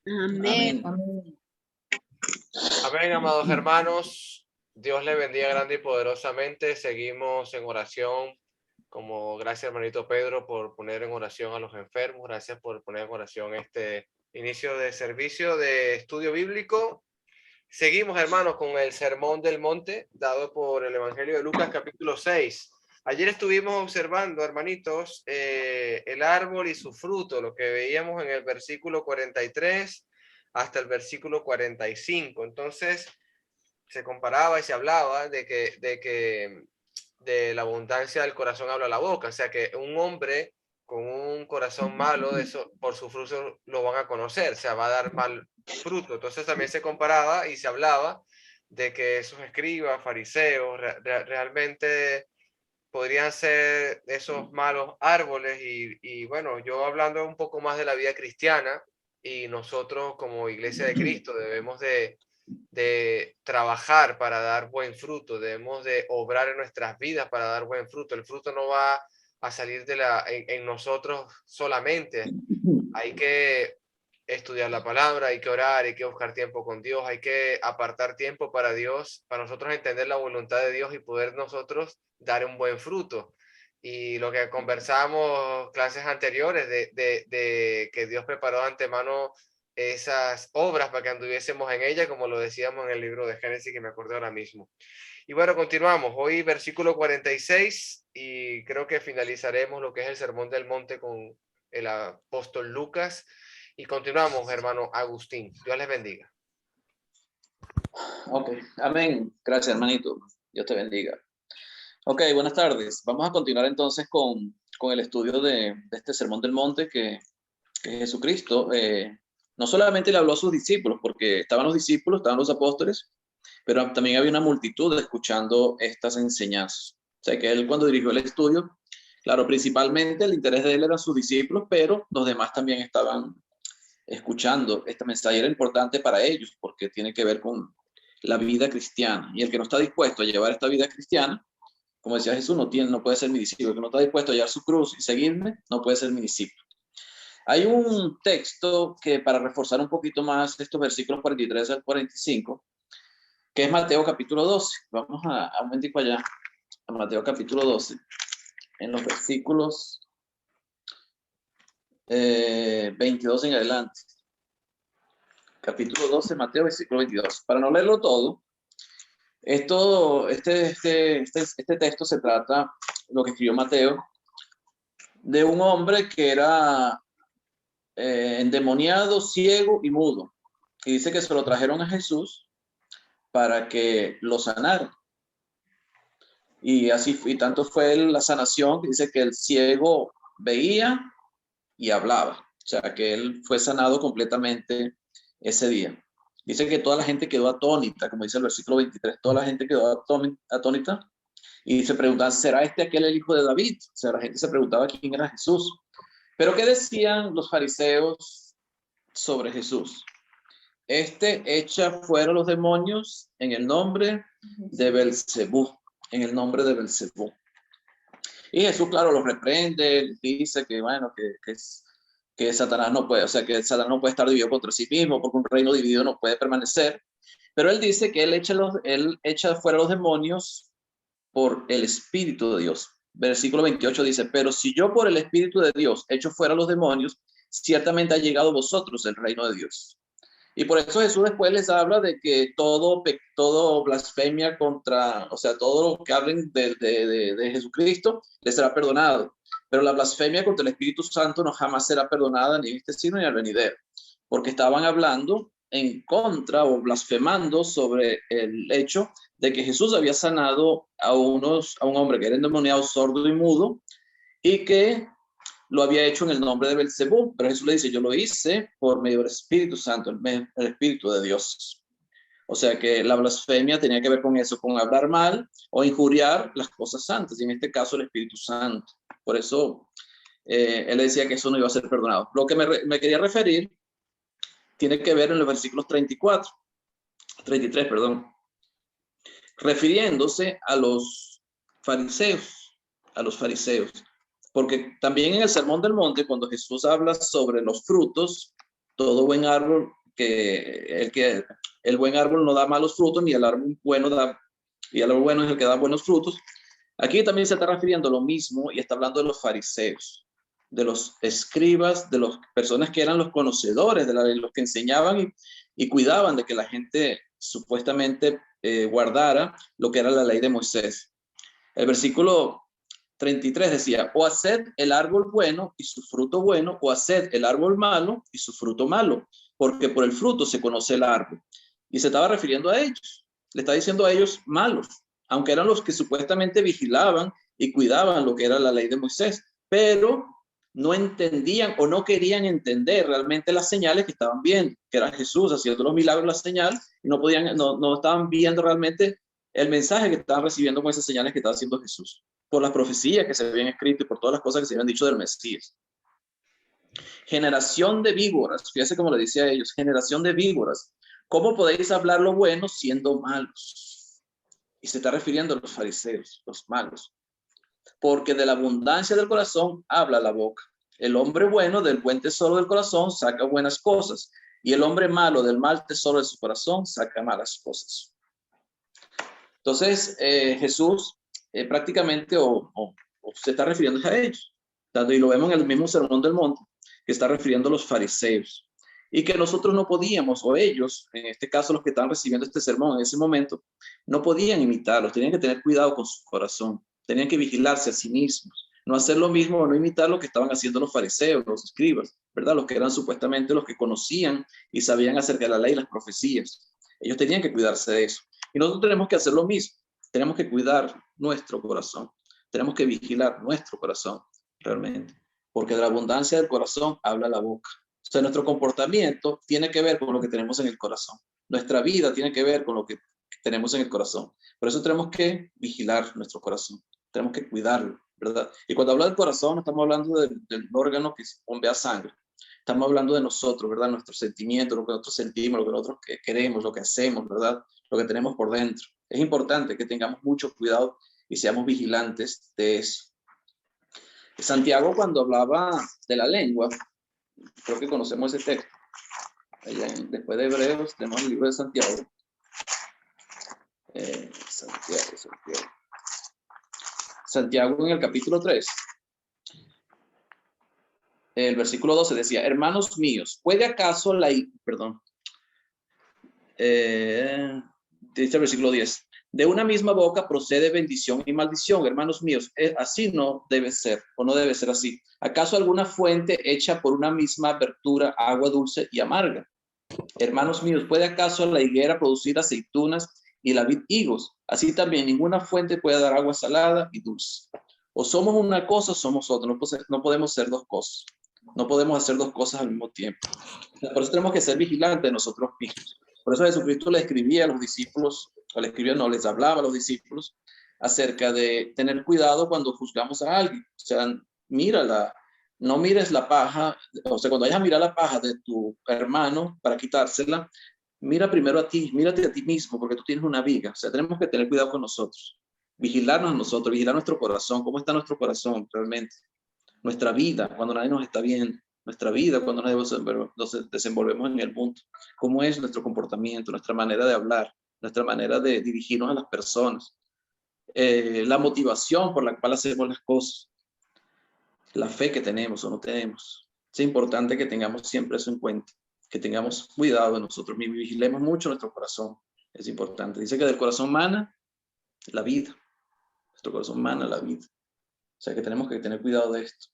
Amén. Amén, amados hermanos. Dios les bendiga grande y poderosamente. Seguimos en oración. Como gracias, hermanito Pedro, por poner en oración a los enfermos. Gracias por poner en oración este inicio de servicio de estudio bíblico. Seguimos, hermanos, con el Sermón del Monte, dado por el Evangelio de Lucas, capítulo 6. Ayer estuvimos observando, hermanitos, el árbol y su fruto, lo que veíamos en el versículo 43 hasta el versículo 45. Entonces, se comparaba y se hablaba de la abundancia del corazón habla la boca. O sea, que un hombre con un corazón malo, eso, por su fruto lo van a conocer, o sea, va a dar mal fruto. Entonces también se comparaba y se hablaba de que esos escribas, fariseos, realmente podrían ser esos malos árboles y bueno, yo hablando un poco más de la vida cristiana y nosotros como Iglesia de Cristo debemos de trabajar para dar buen fruto, debemos de obrar en nuestras vidas para dar buen fruto. El fruto no va a salir en nosotros solamente, hay que estudiar la palabra, hay que orar, hay que buscar tiempo con Dios, hay que apartar tiempo para Dios, para nosotros entender la voluntad de Dios y poder nosotros dar un buen fruto. Y lo que conversamos clases anteriores de que Dios preparó de antemano esas obras para que anduviésemos en ellas, como lo decíamos en el libro de Génesis, que me acuerdo ahora mismo. Y bueno, continuamos. Hoy versículo 46 y creo que finalizaremos lo que es el Sermón del Monte con el apóstol Lucas. Y continuamos, hermano Agustín. Dios les bendiga. Ok, amén. Gracias, hermanito. Dios te bendiga. Ok, buenas tardes. Vamos a continuar entonces con el estudio de este Sermón del Monte que Jesucristo no solamente le habló a sus discípulos, porque estaban los discípulos, estaban los apóstoles, pero también había una multitud escuchando estas enseñanzas. O sea que él cuando dirigió el estudio, claro, principalmente el interés de él eran sus discípulos, pero los demás también estaban escuchando esta mensaje. Era importante para ellos porque tiene que ver con la vida cristiana. Y el que no está dispuesto a llevar esta vida cristiana, como decía Jesús, no puede ser mi discípulo. El que no está dispuesto a llevar su cruz y seguirme, no puede ser mi discípulo. Hay un texto que para reforzar un poquito más estos versículos 43 al 45, que es Mateo capítulo 12. Vamos a un momentico allá, a Mateo capítulo 12, en los versículos 22 en adelante. Capítulo 12, Mateo, versículo 22. Para no leerlo todo, este texto se trata, lo que escribió Mateo, de un hombre que era endemoniado, ciego y mudo. Y dice que se lo trajeron a Jesús para que lo sanara. Y así y tanto fue la sanación, que dice que el ciego veía y hablaba. O sea, que él fue sanado completamente ese día. Dice que toda la gente quedó atónita, como dice el versículo 23, toda la gente quedó atónita y se preguntaban, ¿será este aquel el hijo de David? O sea, la gente se preguntaba quién era Jesús. Pero ¿qué decían los fariseos sobre Jesús? Este echa fuera los demonios en el nombre de Belcebú, en el nombre de Belcebú. Y Jesús, claro, los reprende, dice que, bueno, que Satanás no puede, o sea, que Satanás no puede estar dividido contra sí mismo, porque un reino dividido no puede permanecer. Pero él dice que él echa fuera los demonios por el Espíritu de Dios. Versículo 28 dice, pero si yo por el Espíritu de Dios echo fuera los demonios, ciertamente ha llegado a vosotros el reino de Dios. Y por eso Jesús después les habla de que todo blasfemia contra, o sea, todo lo que hablen de Jesucristo les será perdonado. Pero la blasfemia contra el Espíritu Santo no jamás será perdonada ni en este siglo ni al venidero. Porque estaban hablando en contra o blasfemando sobre el hecho de que Jesús había sanado a un hombre que era endemoniado, sordo y mudo, y que lo había hecho en el nombre de Belcebú, pero Jesús le dice, yo lo hice por medio del Espíritu Santo, el Espíritu de Dios. O sea que la blasfemia tenía que ver con eso, con hablar mal o injuriar las cosas santas, y en este caso el Espíritu Santo. Por eso él decía que eso no iba a ser perdonado. Lo que me quería referir tiene que ver en los versículos 33, perdón, refiriéndose a los fariseos, porque también en el Sermón del Monte, cuando Jesús habla sobre los frutos, todo buen árbol el buen árbol no da malos frutos, ni el árbol bueno y el árbol bueno es el que da buenos frutos. Aquí también se está refiriendo a lo mismo y está hablando de los fariseos, de los escribas, de las personas que eran los conocedores de la ley, los que enseñaban y cuidaban de que la gente supuestamente guardara lo que era la ley de Moisés. El versículo 33 decía, o haced el árbol bueno y su fruto bueno, o haced el árbol malo y su fruto malo, porque por el fruto se conoce el árbol. Y se estaba refiriendo a ellos, le está diciendo a ellos malos, aunque eran los que supuestamente vigilaban y cuidaban lo que era la ley de Moisés, pero no entendían o no querían entender realmente las señales que estaban viendo, que era Jesús haciendo los milagros, las señales, y no estaban viendo realmente el mensaje que estaban recibiendo con esas señales que estaba haciendo Jesús, por las profecías que se habían escrito y por todas las cosas que se habían dicho del Mesías. Generación de víboras, fíjense cómo le dice a ellos, generación de víboras, ¿cómo podéis hablar lo bueno siendo malos? Y se está refiriendo a los fariseos, los malos. Porque de la abundancia del corazón habla la boca. El hombre bueno del buen tesoro del corazón saca buenas cosas, y el hombre malo del mal tesoro de su corazón saca malas cosas. Entonces, Jesús prácticamente se está refiriendo a ellos, y lo vemos en el mismo Sermón del Monte, que está refiriendo a los fariseos, y que nosotros no podíamos, o ellos, en este caso los que estaban recibiendo este sermón en ese momento, no podían imitarlos, tenían que tener cuidado con su corazón, tenían que vigilarse a sí mismos, no hacer lo mismo o no imitar lo que estaban haciendo los fariseos, los escribas, ¿verdad? Los que eran supuestamente los que conocían y sabían acerca de la ley y las profecías. Ellos tenían que cuidarse de eso. Y nosotros tenemos que hacer lo mismo, tenemos que cuidar nuestro corazón, tenemos que vigilar nuestro corazón realmente, porque de la abundancia del corazón habla la boca. O sea, nuestro comportamiento tiene que ver con lo que tenemos en el corazón. Nuestra vida tiene que ver con lo que tenemos en el corazón. Por eso tenemos que vigilar nuestro corazón, tenemos que cuidarlo, ¿verdad? Y cuando habla del corazón, no estamos hablando del órgano que bombea sangre. Estamos hablando de nosotros, ¿verdad? Nuestros sentimientos, lo que nosotros sentimos, lo que nosotros queremos, lo que hacemos, ¿verdad? Lo que tenemos por dentro. Es importante que tengamos mucho cuidado y seamos vigilantes de eso. Santiago, cuando hablaba de la lengua, creo que conocemos ese texto. Después de Hebreos, tenemos el libro de Santiago. Santiago en el capítulo 3. El versículo 12 decía, hermanos míos, ¿puede acaso dice el versículo 10, de una misma boca procede bendición y maldición, hermanos míos, así no debe ser, o no debe ser así. ¿Acaso alguna fuente hecha por una misma abertura agua dulce y amarga? Hermanos míos, ¿puede acaso la higuera producir aceitunas y la vid higos? Así también ninguna fuente puede dar agua salada y dulce. O somos una cosa o somos otra, no podemos ser dos cosas. No podemos hacer dos cosas al mismo tiempo. Por eso tenemos que ser vigilantes de nosotros mismos. Por eso Jesucristo le escribía a los discípulos, les hablaba a los discípulos acerca de tener cuidado cuando juzgamos a alguien. O sea, mírala, no mires la paja, o sea, cuando vayas a mirar la paja de tu hermano para quitársela, mira primero a ti, mírate a ti mismo, porque tú tienes una viga. O sea, tenemos que tener cuidado con nosotros, vigilarnos a nosotros, vigilar nuestro corazón, cómo está nuestro corazón realmente, nuestra vida, cuando nadie nos está viendo. Nuestra vida cuando nos desenvolvemos en el mundo, cómo es nuestro comportamiento, nuestra manera de hablar, nuestra manera de dirigirnos a las personas, la motivación por la cual hacemos las cosas, la fe que tenemos o no tenemos. Es importante que tengamos siempre eso en cuenta, que tengamos cuidado de nosotros mismos, vigilemos mucho nuestro corazón, es importante. Dice que del corazón mana la vida, nuestro corazón mana la vida, o sea que tenemos que tener cuidado de esto.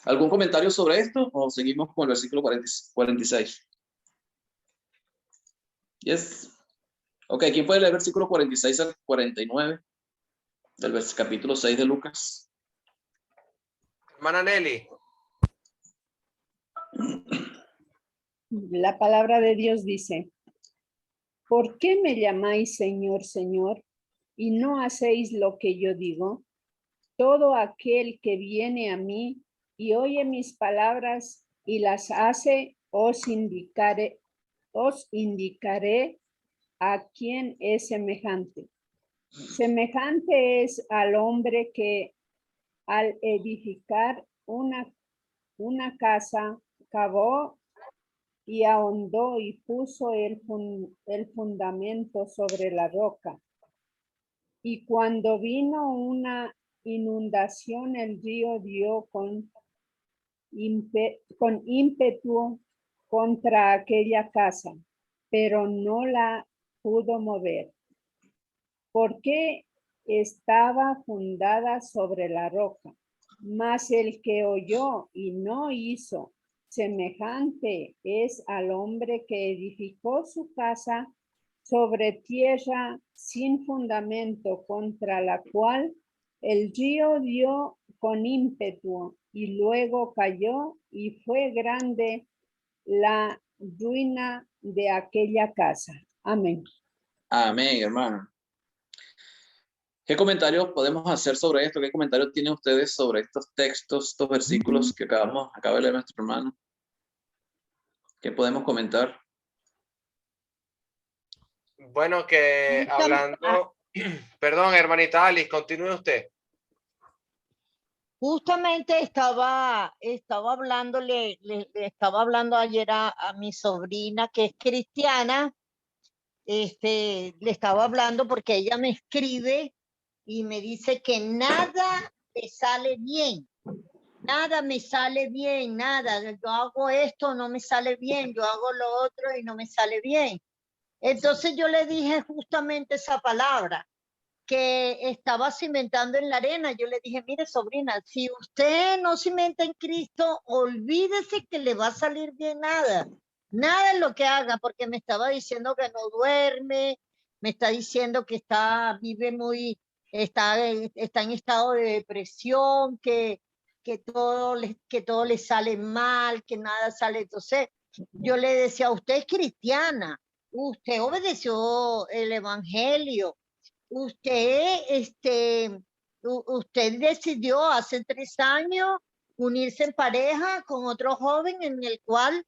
¿Algún comentario sobre esto o seguimos con el versículo 46? Yes. Ok, ¿quién puede leer el versículo 46 al 49 del capítulo 6 de Lucas? Hermana Nelly. La palabra de Dios dice, ¿por qué me llamáis Señor, Señor, y no hacéis lo que yo digo? Todo aquel que viene a mí y oye mis palabras y las hace, os indicaré a quién es semejante. Semejante es al hombre que al edificar una casa cavó y ahondó y puso el fundamento sobre la roca. Y cuando vino una inundación, el río dio con ímpetu contra aquella casa, pero no la pudo mover, porque estaba fundada sobre la roca. Mas el que oyó y no hizo, semejante es al hombre que edificó su casa sobre tierra sin fundamento, contra la cual el río dio con ímpetu y luego cayó, y fue grande la ruina de aquella casa. Amén. Amén, hermano. ¿Qué comentarios podemos hacer sobre esto? ¿Qué comentarios tienen ustedes sobre estos textos, estos versículos que acaba de leer nuestro hermano? ¿Qué podemos comentar? Bueno, que hablando, perdón, hermanita Alice, continúe usted. Justamente estaba hablándole, le estaba hablando ayer a mi sobrina que es cristiana. Le estaba hablando porque ella me escribe y me dice que nada me sale bien. Nada me sale bien, nada. Yo hago esto, no me sale bien. Yo hago lo otro y no me sale bien. Entonces yo le dije justamente esa palabra, que estaba cimentando en la arena. Yo le dije, mire, sobrina, si usted no cimenta en Cristo, olvídese que le va a salir bien nada. Nada en lo que haga, porque me estaba diciendo que no duerme, me está diciendo que vive muy, está en estado de depresión, que todo le sale mal, que nada sale. Entonces, yo le decía, usted es cristiana, usted obedeció el evangelio, usted decidió hace 3 años unirse en pareja con otro joven en el cual,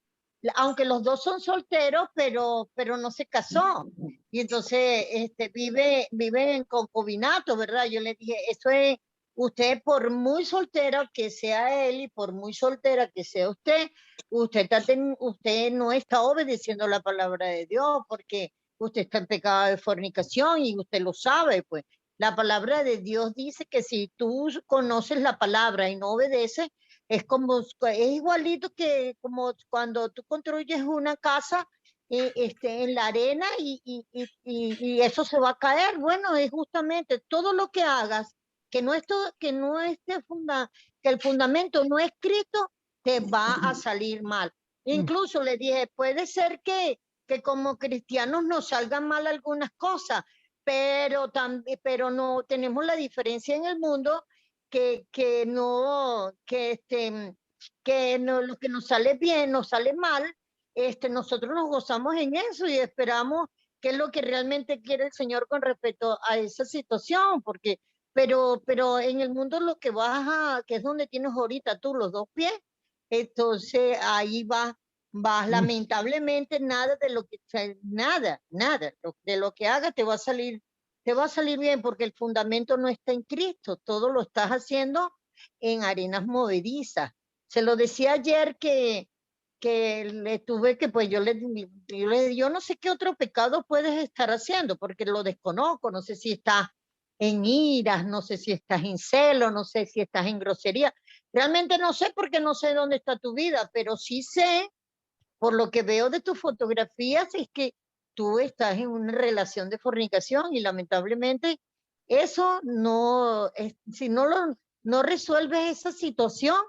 aunque los dos son solteros, pero no se casó. Y entonces vive en concubinato, ¿verdad? Yo le dije, eso es, usted por muy soltera que sea él y por muy soltera que sea usted no está obedeciendo la palabra de Dios, porque usted está en pecado de fornicación y usted lo sabe, pues. La palabra de Dios dice que si tú conoces la palabra y no obedeces, es igualito que como cuando tú construyes una casa en la arena y eso se va a caer. Bueno, es justamente todo lo que hagas, que el fundamento no es Cristo, te va a salir mal. Incluso le dije, puede ser que como cristianos nos salgan mal algunas cosas, pero no tenemos la diferencia en el mundo que no, lo que nos sale bien, nos sale mal, nosotros nos gozamos en eso y esperamos qué es lo que realmente quiere el Señor con respecto a esa situación, porque, pero en el mundo lo que que es donde tienes ahorita tú los 2 pies, entonces ahí vas, lamentablemente nada de lo que de lo que hagas te va a salir bien, porque el fundamento no está en Cristo, todo lo estás haciendo en arenas movedizas. Se lo decía ayer que le tuve que, pues yo no sé qué otro pecado puedes estar haciendo, porque lo desconozco, no sé si estás en iras, no sé si estás en celo, no sé si estás en grosería. Realmente no sé, porque no sé dónde está tu vida, pero sí sé, por lo que veo de tus fotografías, es que tú estás en una relación de fornicación y lamentablemente eso si no resuelves esa situación,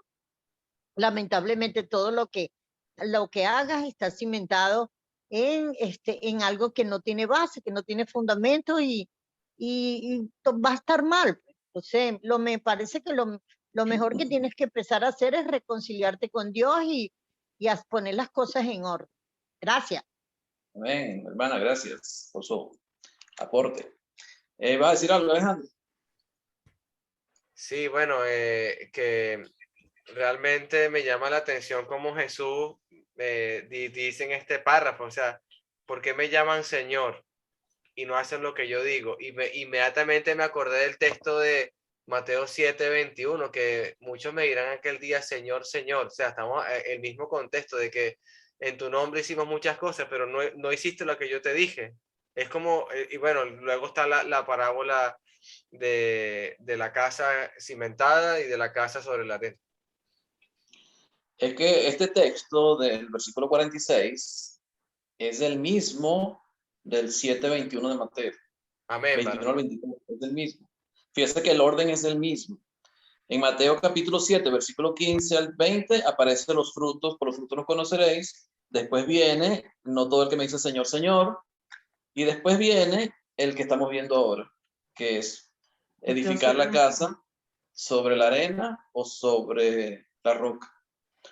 lamentablemente todo lo que hagas está cimentado en algo que no tiene base, que no tiene fundamento y va a estar mal. Entonces, me parece que lo mejor que tienes que empezar a hacer es reconciliarte con Dios y a poner las cosas en orden. Gracias. Amén, hermana, gracias por su aporte. ¿Va a decir algo, Alejandro? Sí, bueno, que realmente me llama la atención cómo Jesús dice en este párrafo, o sea, ¿por qué me llaman Señor y no hacen lo que yo digo? Y inmediatamente me acordé del texto de Mateo 7:21, que muchos me dirán aquel día, Señor, Señor. O sea, estamos en el mismo contexto de que en tu nombre hicimos muchas cosas, pero no hiciste lo que yo te dije. Es como, y bueno, luego está la parábola de la casa cimentada y de la casa sobre la arena. Es que este texto del versículo 46 es el mismo del 7:21 de Mateo. Amén, 21 al varón. 24, es el mismo. Fíjese que el orden es el mismo. En Mateo capítulo 7, versículo 15 al 20, aparecen los frutos, por los frutos los conoceréis. Después viene, no todo el que me dice Señor, Señor. Y después viene el que estamos viendo ahora, que es edificar la casa sobre la arena o sobre la roca.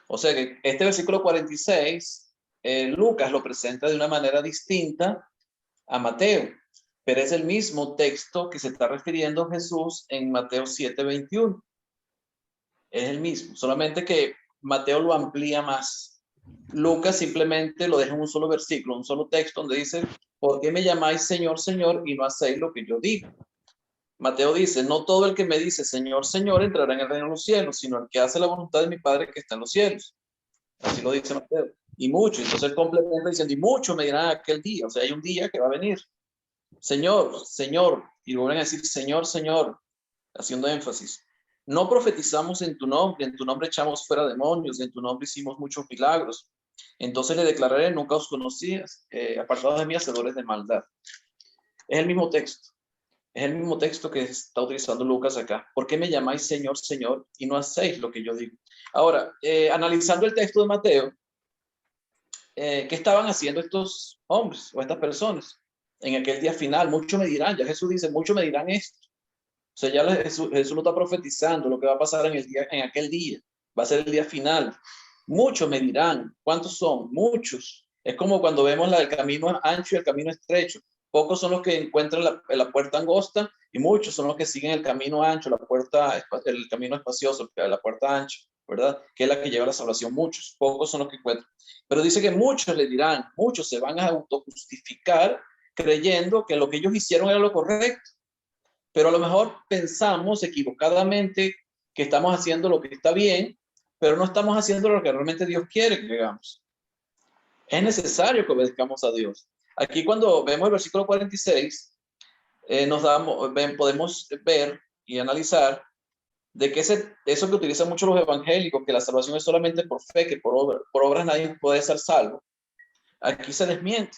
O sea que este versículo 46, Lucas lo presenta de una manera distinta a Mateo, pero es el mismo texto que se está refiriendo Jesús en Mateo 7:21. Es el mismo, solamente que Mateo lo amplía más. Lucas simplemente lo deja en un solo versículo, un solo texto donde dice, ¿por qué me llamáis Señor, Señor y no hacéis lo que yo digo? Mateo dice, no todo el que me dice Señor, Señor entrará en el reino de los cielos, sino el que hace la voluntad de mi Padre que está en los cielos. Así lo dice Mateo. Y mucho, entonces él complementa diciendo, y mucho me dirán aquel día, o sea, hay un día que va a venir. Señor, Señor, y vuelven a decir, Señor, Señor, haciendo énfasis. No profetizamos en tu nombre echamos fuera demonios, en tu nombre hicimos muchos milagros. Entonces le declararé, nunca os conocías, apartados de mí, hacedores de maldad. Es el mismo texto. Es el mismo texto que está utilizando Lucas acá. ¿Por qué me llamáis Señor, Señor y no hacéis lo que yo digo? Ahora, analizando el texto de Mateo, ¿qué estaban haciendo estos hombres o estas personas en aquel día final? Muchos me dirán, ya Jesús dice, muchos me dirán esto. O sea, ya Jesús lo está profetizando, lo que va a pasar en aquel día. Va a ser el día final. Muchos me dirán, ¿cuántos son? Muchos. Es como cuando vemos el camino ancho y el camino estrecho. Pocos son los que encuentran la puerta angosta y muchos son los que siguen el camino ancho, el camino espacioso, la puerta ancha, ¿verdad? Que es la que lleva a la salvación. Muchos, pocos son los que encuentran. Pero dice que muchos le dirán, muchos se van a autojustificar creyendo que lo que ellos hicieron era lo correcto. Pero a lo mejor pensamos equivocadamente que estamos haciendo lo que está bien, pero no estamos haciendo lo que realmente Dios quiere que hagamos. Es necesario que obedezcamos a Dios. Aquí cuando vemos el versículo 46, podemos ver y analizar de que eso que utilizan mucho los evangélicos, que la salvación es solamente por fe, que por obras nadie puede ser salvo. Aquí se desmiente.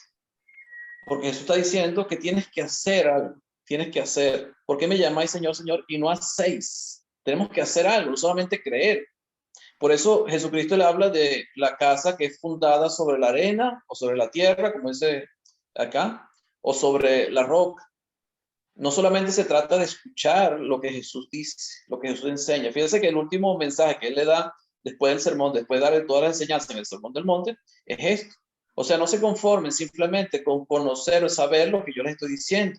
Porque Jesús está diciendo que tienes que hacer algo. Tienes que hacer. ¿Por qué me llamáis Señor, Señor y no hacéis? Tenemos que hacer algo, no solamente creer. Por eso Jesucristo le habla de la casa que es fundada sobre la arena o sobre la tierra, como dice acá, o sobre la roca. No solamente se trata de escuchar lo que Jesús dice, lo que Jesús enseña. Fíjense que el último mensaje que él le da después del sermón, después de darle todas las enseñanzas en el sermón del monte, es esto. O sea, no se conformen simplemente con conocer o saber lo que yo les estoy diciendo.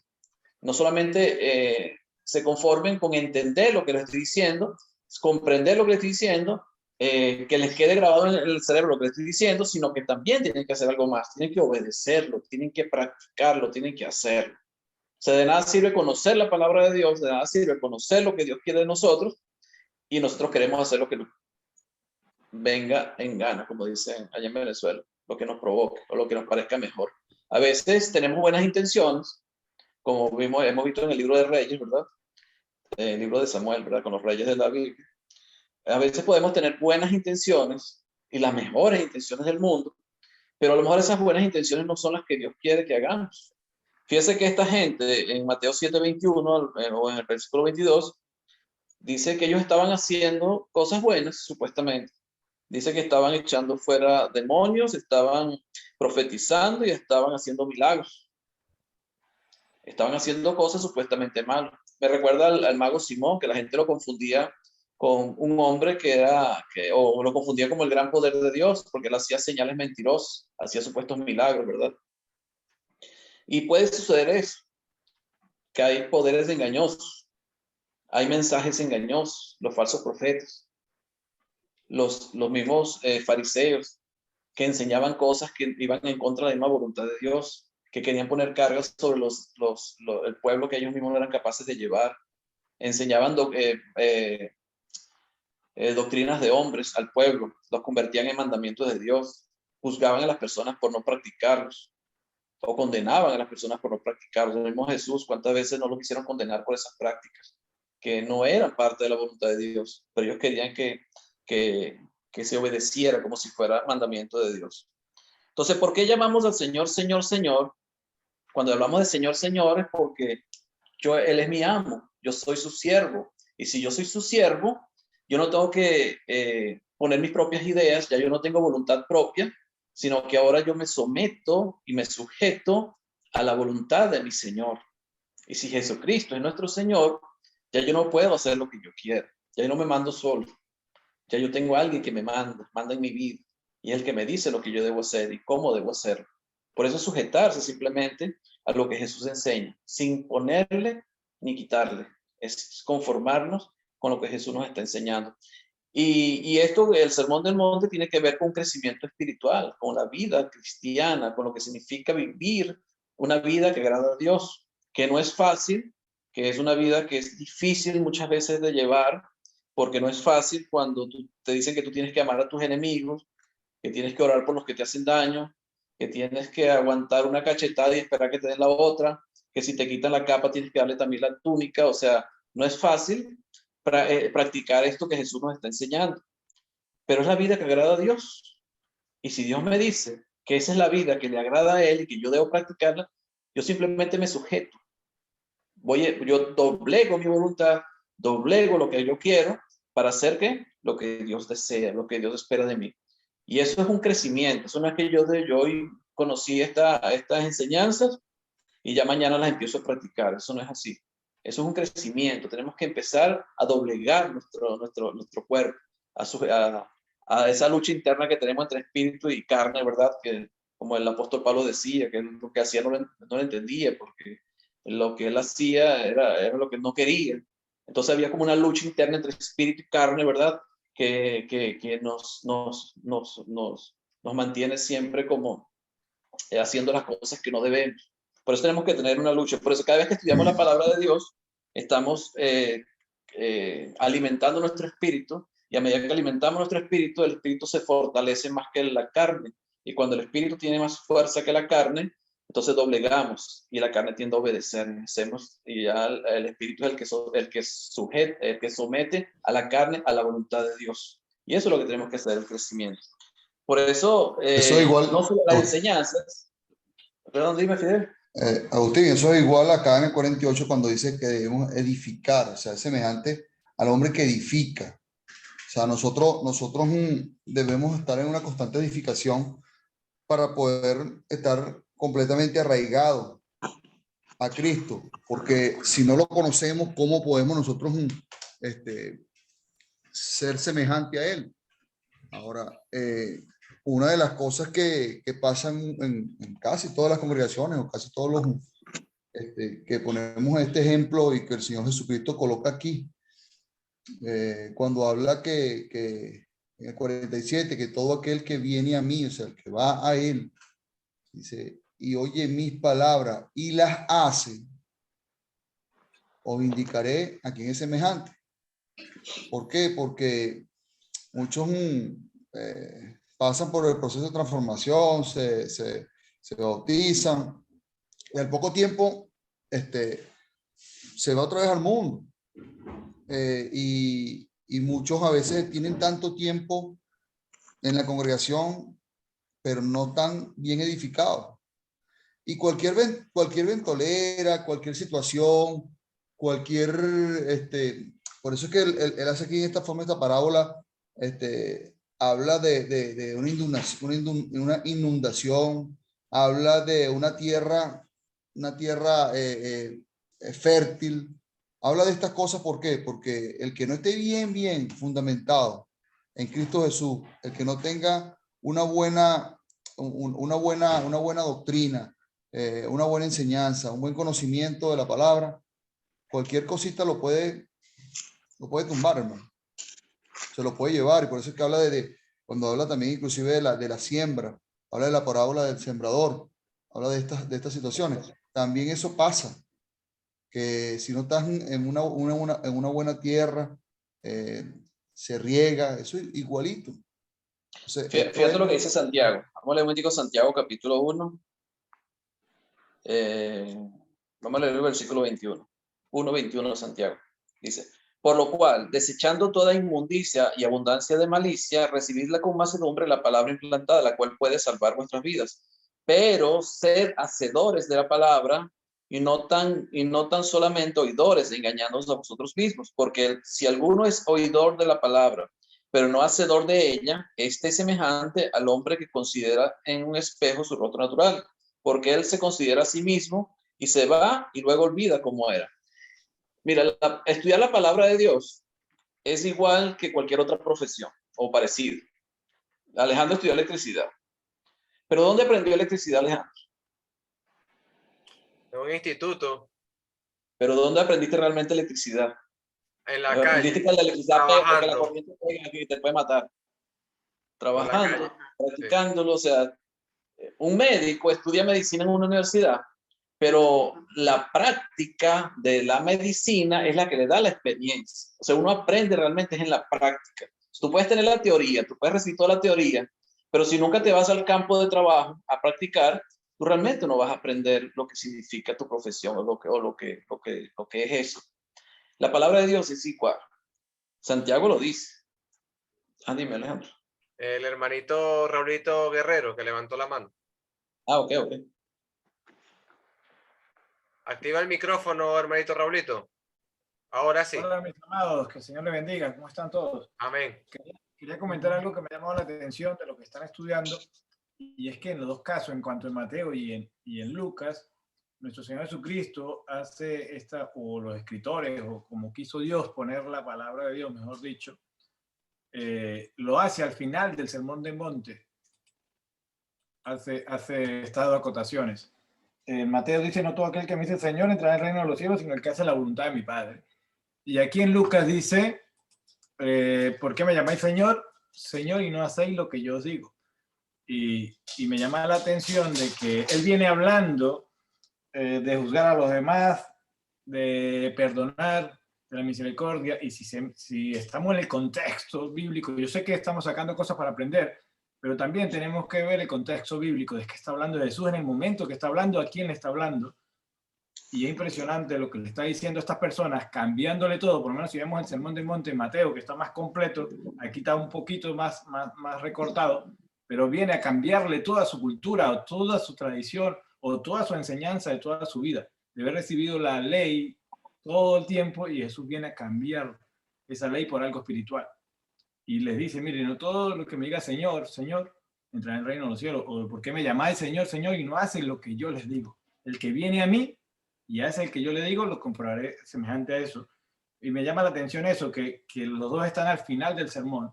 No solamente se conformen con entender lo que les estoy diciendo, comprender lo que les estoy diciendo, que les quede grabado en el cerebro lo que les estoy diciendo, sino que también tienen que hacer algo más, tienen que obedecerlo, tienen que practicarlo, tienen que hacerlo. O sea, de nada sirve conocer la palabra de Dios, de nada sirve conocer lo que Dios quiere de nosotros y nosotros queremos hacer lo que nos venga en gana, como dicen allá en Venezuela, lo que nos provoque o lo que nos parezca mejor. A veces tenemos buenas intenciones, como hemos visto en el libro de Reyes, ¿verdad? El libro de Samuel, ¿verdad? Con los reyes de la Biblia. A veces podemos tener buenas intenciones y las mejores intenciones del mundo, pero a lo mejor esas buenas intenciones no son las que Dios quiere que hagamos. Fíjese que esta gente en Mateo 7:21 o en el versículo 22 dice que ellos estaban haciendo cosas buenas, supuestamente. Dice que estaban echando fuera demonios, estaban profetizando y estaban haciendo milagros. Estaban haciendo cosas supuestamente malas. Me recuerda al mago Simón, que la gente lo confundía con un hombre o lo confundía como el gran poder de Dios, porque él hacía señales mentirosas, hacía supuestos milagros, ¿verdad? Y puede suceder eso, que hay poderes engañosos, hay mensajes engañosos, los falsos profetas, los mismos fariseos que enseñaban cosas que iban en contra de la misma voluntad de Dios, que querían poner cargas sobre el pueblo que ellos mismos no eran capaces de llevar. Enseñaban doctrinas de hombres al pueblo, los convertían en mandamientos de Dios. juzgaban a las personas por no practicarlos o condenaban a las personas por no practicarlos. El mismo Jesús, ¿cuántas veces no lo quisieron condenar por esas prácticas que no eran parte de la voluntad de Dios? Pero ellos querían que se obedeciera como si fuera mandamiento de Dios. Entonces, ¿por qué llamamos al Señor, Señor, Señor? Cuando hablamos de Señor, Señor es porque Él es mi amo, yo soy su siervo. Y si yo soy su siervo, yo no tengo que poner mis propias ideas, ya yo no tengo voluntad propia, sino que ahora yo me someto y me sujeto a la voluntad de mi Señor. Y si Jesucristo es nuestro Señor, ya yo no puedo hacer lo que yo quiero, ya yo no me mando solo, ya yo tengo a alguien que me manda en mi vida, y es el que me dice lo que yo debo hacer y cómo debo hacerlo. Por eso sujetarse simplemente a lo que Jesús enseña, sin ponerle ni quitarle, es conformarnos con lo que Jesús nos está enseñando. Y esto, el Sermón del Monte, tiene que ver con crecimiento espiritual, con la vida cristiana, con lo que significa vivir una vida que agrada a Dios, que no es fácil, que es una vida que es difícil muchas veces de llevar, porque no es fácil cuando te dicen que tú tienes que amar a tus enemigos, que tienes que orar por los que te hacen daño, que tienes que aguantar una cachetada y esperar que te den la otra, que si te quitan la capa tienes que darle también la túnica. O sea, no es fácil practicar esto que Jesús nos está enseñando, pero es la vida que agrada a Dios. Y si Dios me dice que esa es la vida que le agrada a Él y que yo debo practicarla, yo simplemente me sujeto. Yo doblego mi voluntad, doblego lo que yo quiero para hacer lo que Dios desea, lo que Dios espera de mí. Y eso es un crecimiento. Eso no es que yo hoy conocí estas enseñanzas y ya mañana las empiezo a practicar. Eso no es así. Eso es un crecimiento. Tenemos que empezar a doblegar nuestro cuerpo, a esa lucha interna que tenemos entre espíritu y carne, ¿verdad? Que como el apóstol Pablo decía, que lo que hacía no lo entendía, porque lo que él hacía era lo que no quería. Entonces había como una lucha interna entre espíritu y carne, ¿verdad? Que nos mantiene siempre como haciendo las cosas que no debemos. Por eso tenemos que tener una lucha. Por eso cada vez que estudiamos la palabra de Dios, estamos alimentando nuestro espíritu, y a medida que alimentamos nuestro espíritu, el espíritu se fortalece más que la carne. Y cuando el espíritu tiene más fuerza que la carne, entonces doblegamos y la carne tiende a obedecer. Y ya el espíritu es el que somete a la carne a la voluntad de Dios. Y eso es lo que tenemos que hacer, el crecimiento. Por eso, eso igual, no solo las enseñanzas. Perdón, dime, Fidel. Agustín, eso es igual acá en el 48 cuando dice que debemos edificar, o sea, es semejante al hombre que edifica. O sea, nosotros debemos estar en una constante edificación para poder estar completamente arraigados a Cristo, porque si no lo conocemos, ¿cómo podemos nosotros ser semejante a Él? Ahora, una de las cosas que pasan en casi todas las congregaciones o casi todos los que ponemos este ejemplo y que el Señor Jesucristo coloca aquí, cuando habla que en el 47, que todo aquel que viene a mí, o sea, el que va a Él, dice, y oye mis palabras y las hace, os indicaré a quién es semejante. ¿Por qué? Porque muchos pasan por el proceso de transformación, se bautizan y al poco tiempo se va otra vez al mundo. Y muchos a veces tienen tanto tiempo en la congregación, pero no tan bien edificados. Y cualquier ventolera, cualquier situación, por eso es que él hace aquí en esta forma, esta parábola, habla de una inundación, habla de una tierra fértil, habla de estas cosas. ¿Por qué? Porque el que no esté bien fundamentado en Cristo Jesús, el que no tenga una buena doctrina, una buena enseñanza, un buen conocimiento de la palabra, cualquier cosita lo puede tumbar, hermano. Se lo puede llevar. Y por eso es que habla cuando habla también inclusive de la siembra, habla de la parábola del sembrador, habla de estas situaciones. También eso pasa, que si no estás en una buena tierra, se riega, eso igualito. Entonces, Fíjate lo que dice Santiago. Vamos a leer un momentico Santiago capítulo 1. Vamos a leer el versículo 21. 1:21 de Santiago. Dice, por lo cual, desechando toda inmundicia y abundancia de malicia, recibidla con mansedumbre la palabra implantada, la cual puede salvar vuestras vidas. Pero sed hacedores de la palabra y no tan solamente oidores, engañándoos a vosotros mismos. Porque si alguno es oidor de la palabra, pero no hacedor de ella, este es semejante al hombre que considera en un espejo su rostro natural, porque él se considera a sí mismo y se va y luego olvida cómo era. Mira, estudiar la palabra de Dios es igual que cualquier otra profesión o parecido. Alejandro estudió electricidad. ¿Pero dónde aprendió electricidad, Alejandro? En un instituto, ¿Pero dónde aprendiste realmente electricidad? en la Aprendiste calle, que la electricidad pega porque la trabajando corriente pega aquí y te puede matar. por la Trabajando, calle. practicándolo. O sea, un médico estudia medicina en una universidad, pero la práctica de la medicina es la que le da la experiencia. O sea, uno aprende realmente es en la práctica. Tú puedes tener la teoría, tú puedes recibir toda la teoría, pero si nunca te vas al campo de trabajo a practicar, tú realmente no vas a aprender lo que significa tu profesión o lo que es eso. La palabra de Dios es igual. Santiago lo dice. Dime, Alejandro. El hermanito Raulito Guerrero, que levantó la mano. Ok. Activa el micrófono, hermanito Raulito. Ahora sí. Hola, mis amados, que el Señor les bendiga. ¿Cómo están todos? Amén. Quería comentar algo que me ha llamado la atención de lo que están estudiando, y es que en los dos casos, en cuanto en Mateo y en Lucas, nuestro Señor Jesucristo hace o los escritores, o como quiso Dios poner la palabra de Dios, mejor dicho, lo hace al final del Sermón del Monte. Hace estas dos acotaciones. Mateo dice, no todo aquel que me dice Señor entrará en el reino de los cielos, sino el que hace la voluntad de mi Padre. Y aquí en Lucas dice, ¿por qué me llamáis Señor? Señor, y no hacéis lo que yo os digo. Y me llama la atención de que él viene hablando de juzgar a los demás, de perdonar, de la misericordia, y si estamos en el contexto bíblico, yo sé que estamos sacando cosas para aprender, pero también tenemos que ver el contexto bíblico de que está hablando de Jesús en el momento que está hablando, a quién le está hablando. Y es impresionante lo que le está diciendo a estas personas, cambiándole todo. Por lo menos si vemos el Sermón del Monte en Mateo, que está más completo, aquí está un poquito más recortado, pero viene a cambiarle toda su cultura, o toda su tradición, o toda su enseñanza de toda su vida. De haber recibido la ley todo el tiempo, y Jesús viene a cambiar esa ley por algo espiritual. Y les dice, miren, no todo lo que me diga Señor, Señor, entrará en el reino de los cielos, o ¿por qué me llamáis Señor, Señor, y no hacen lo que yo les digo? El que viene a mí y hace el que yo le digo, lo compararé semejante a eso. Y me llama la atención eso, que los dos están al final del sermón.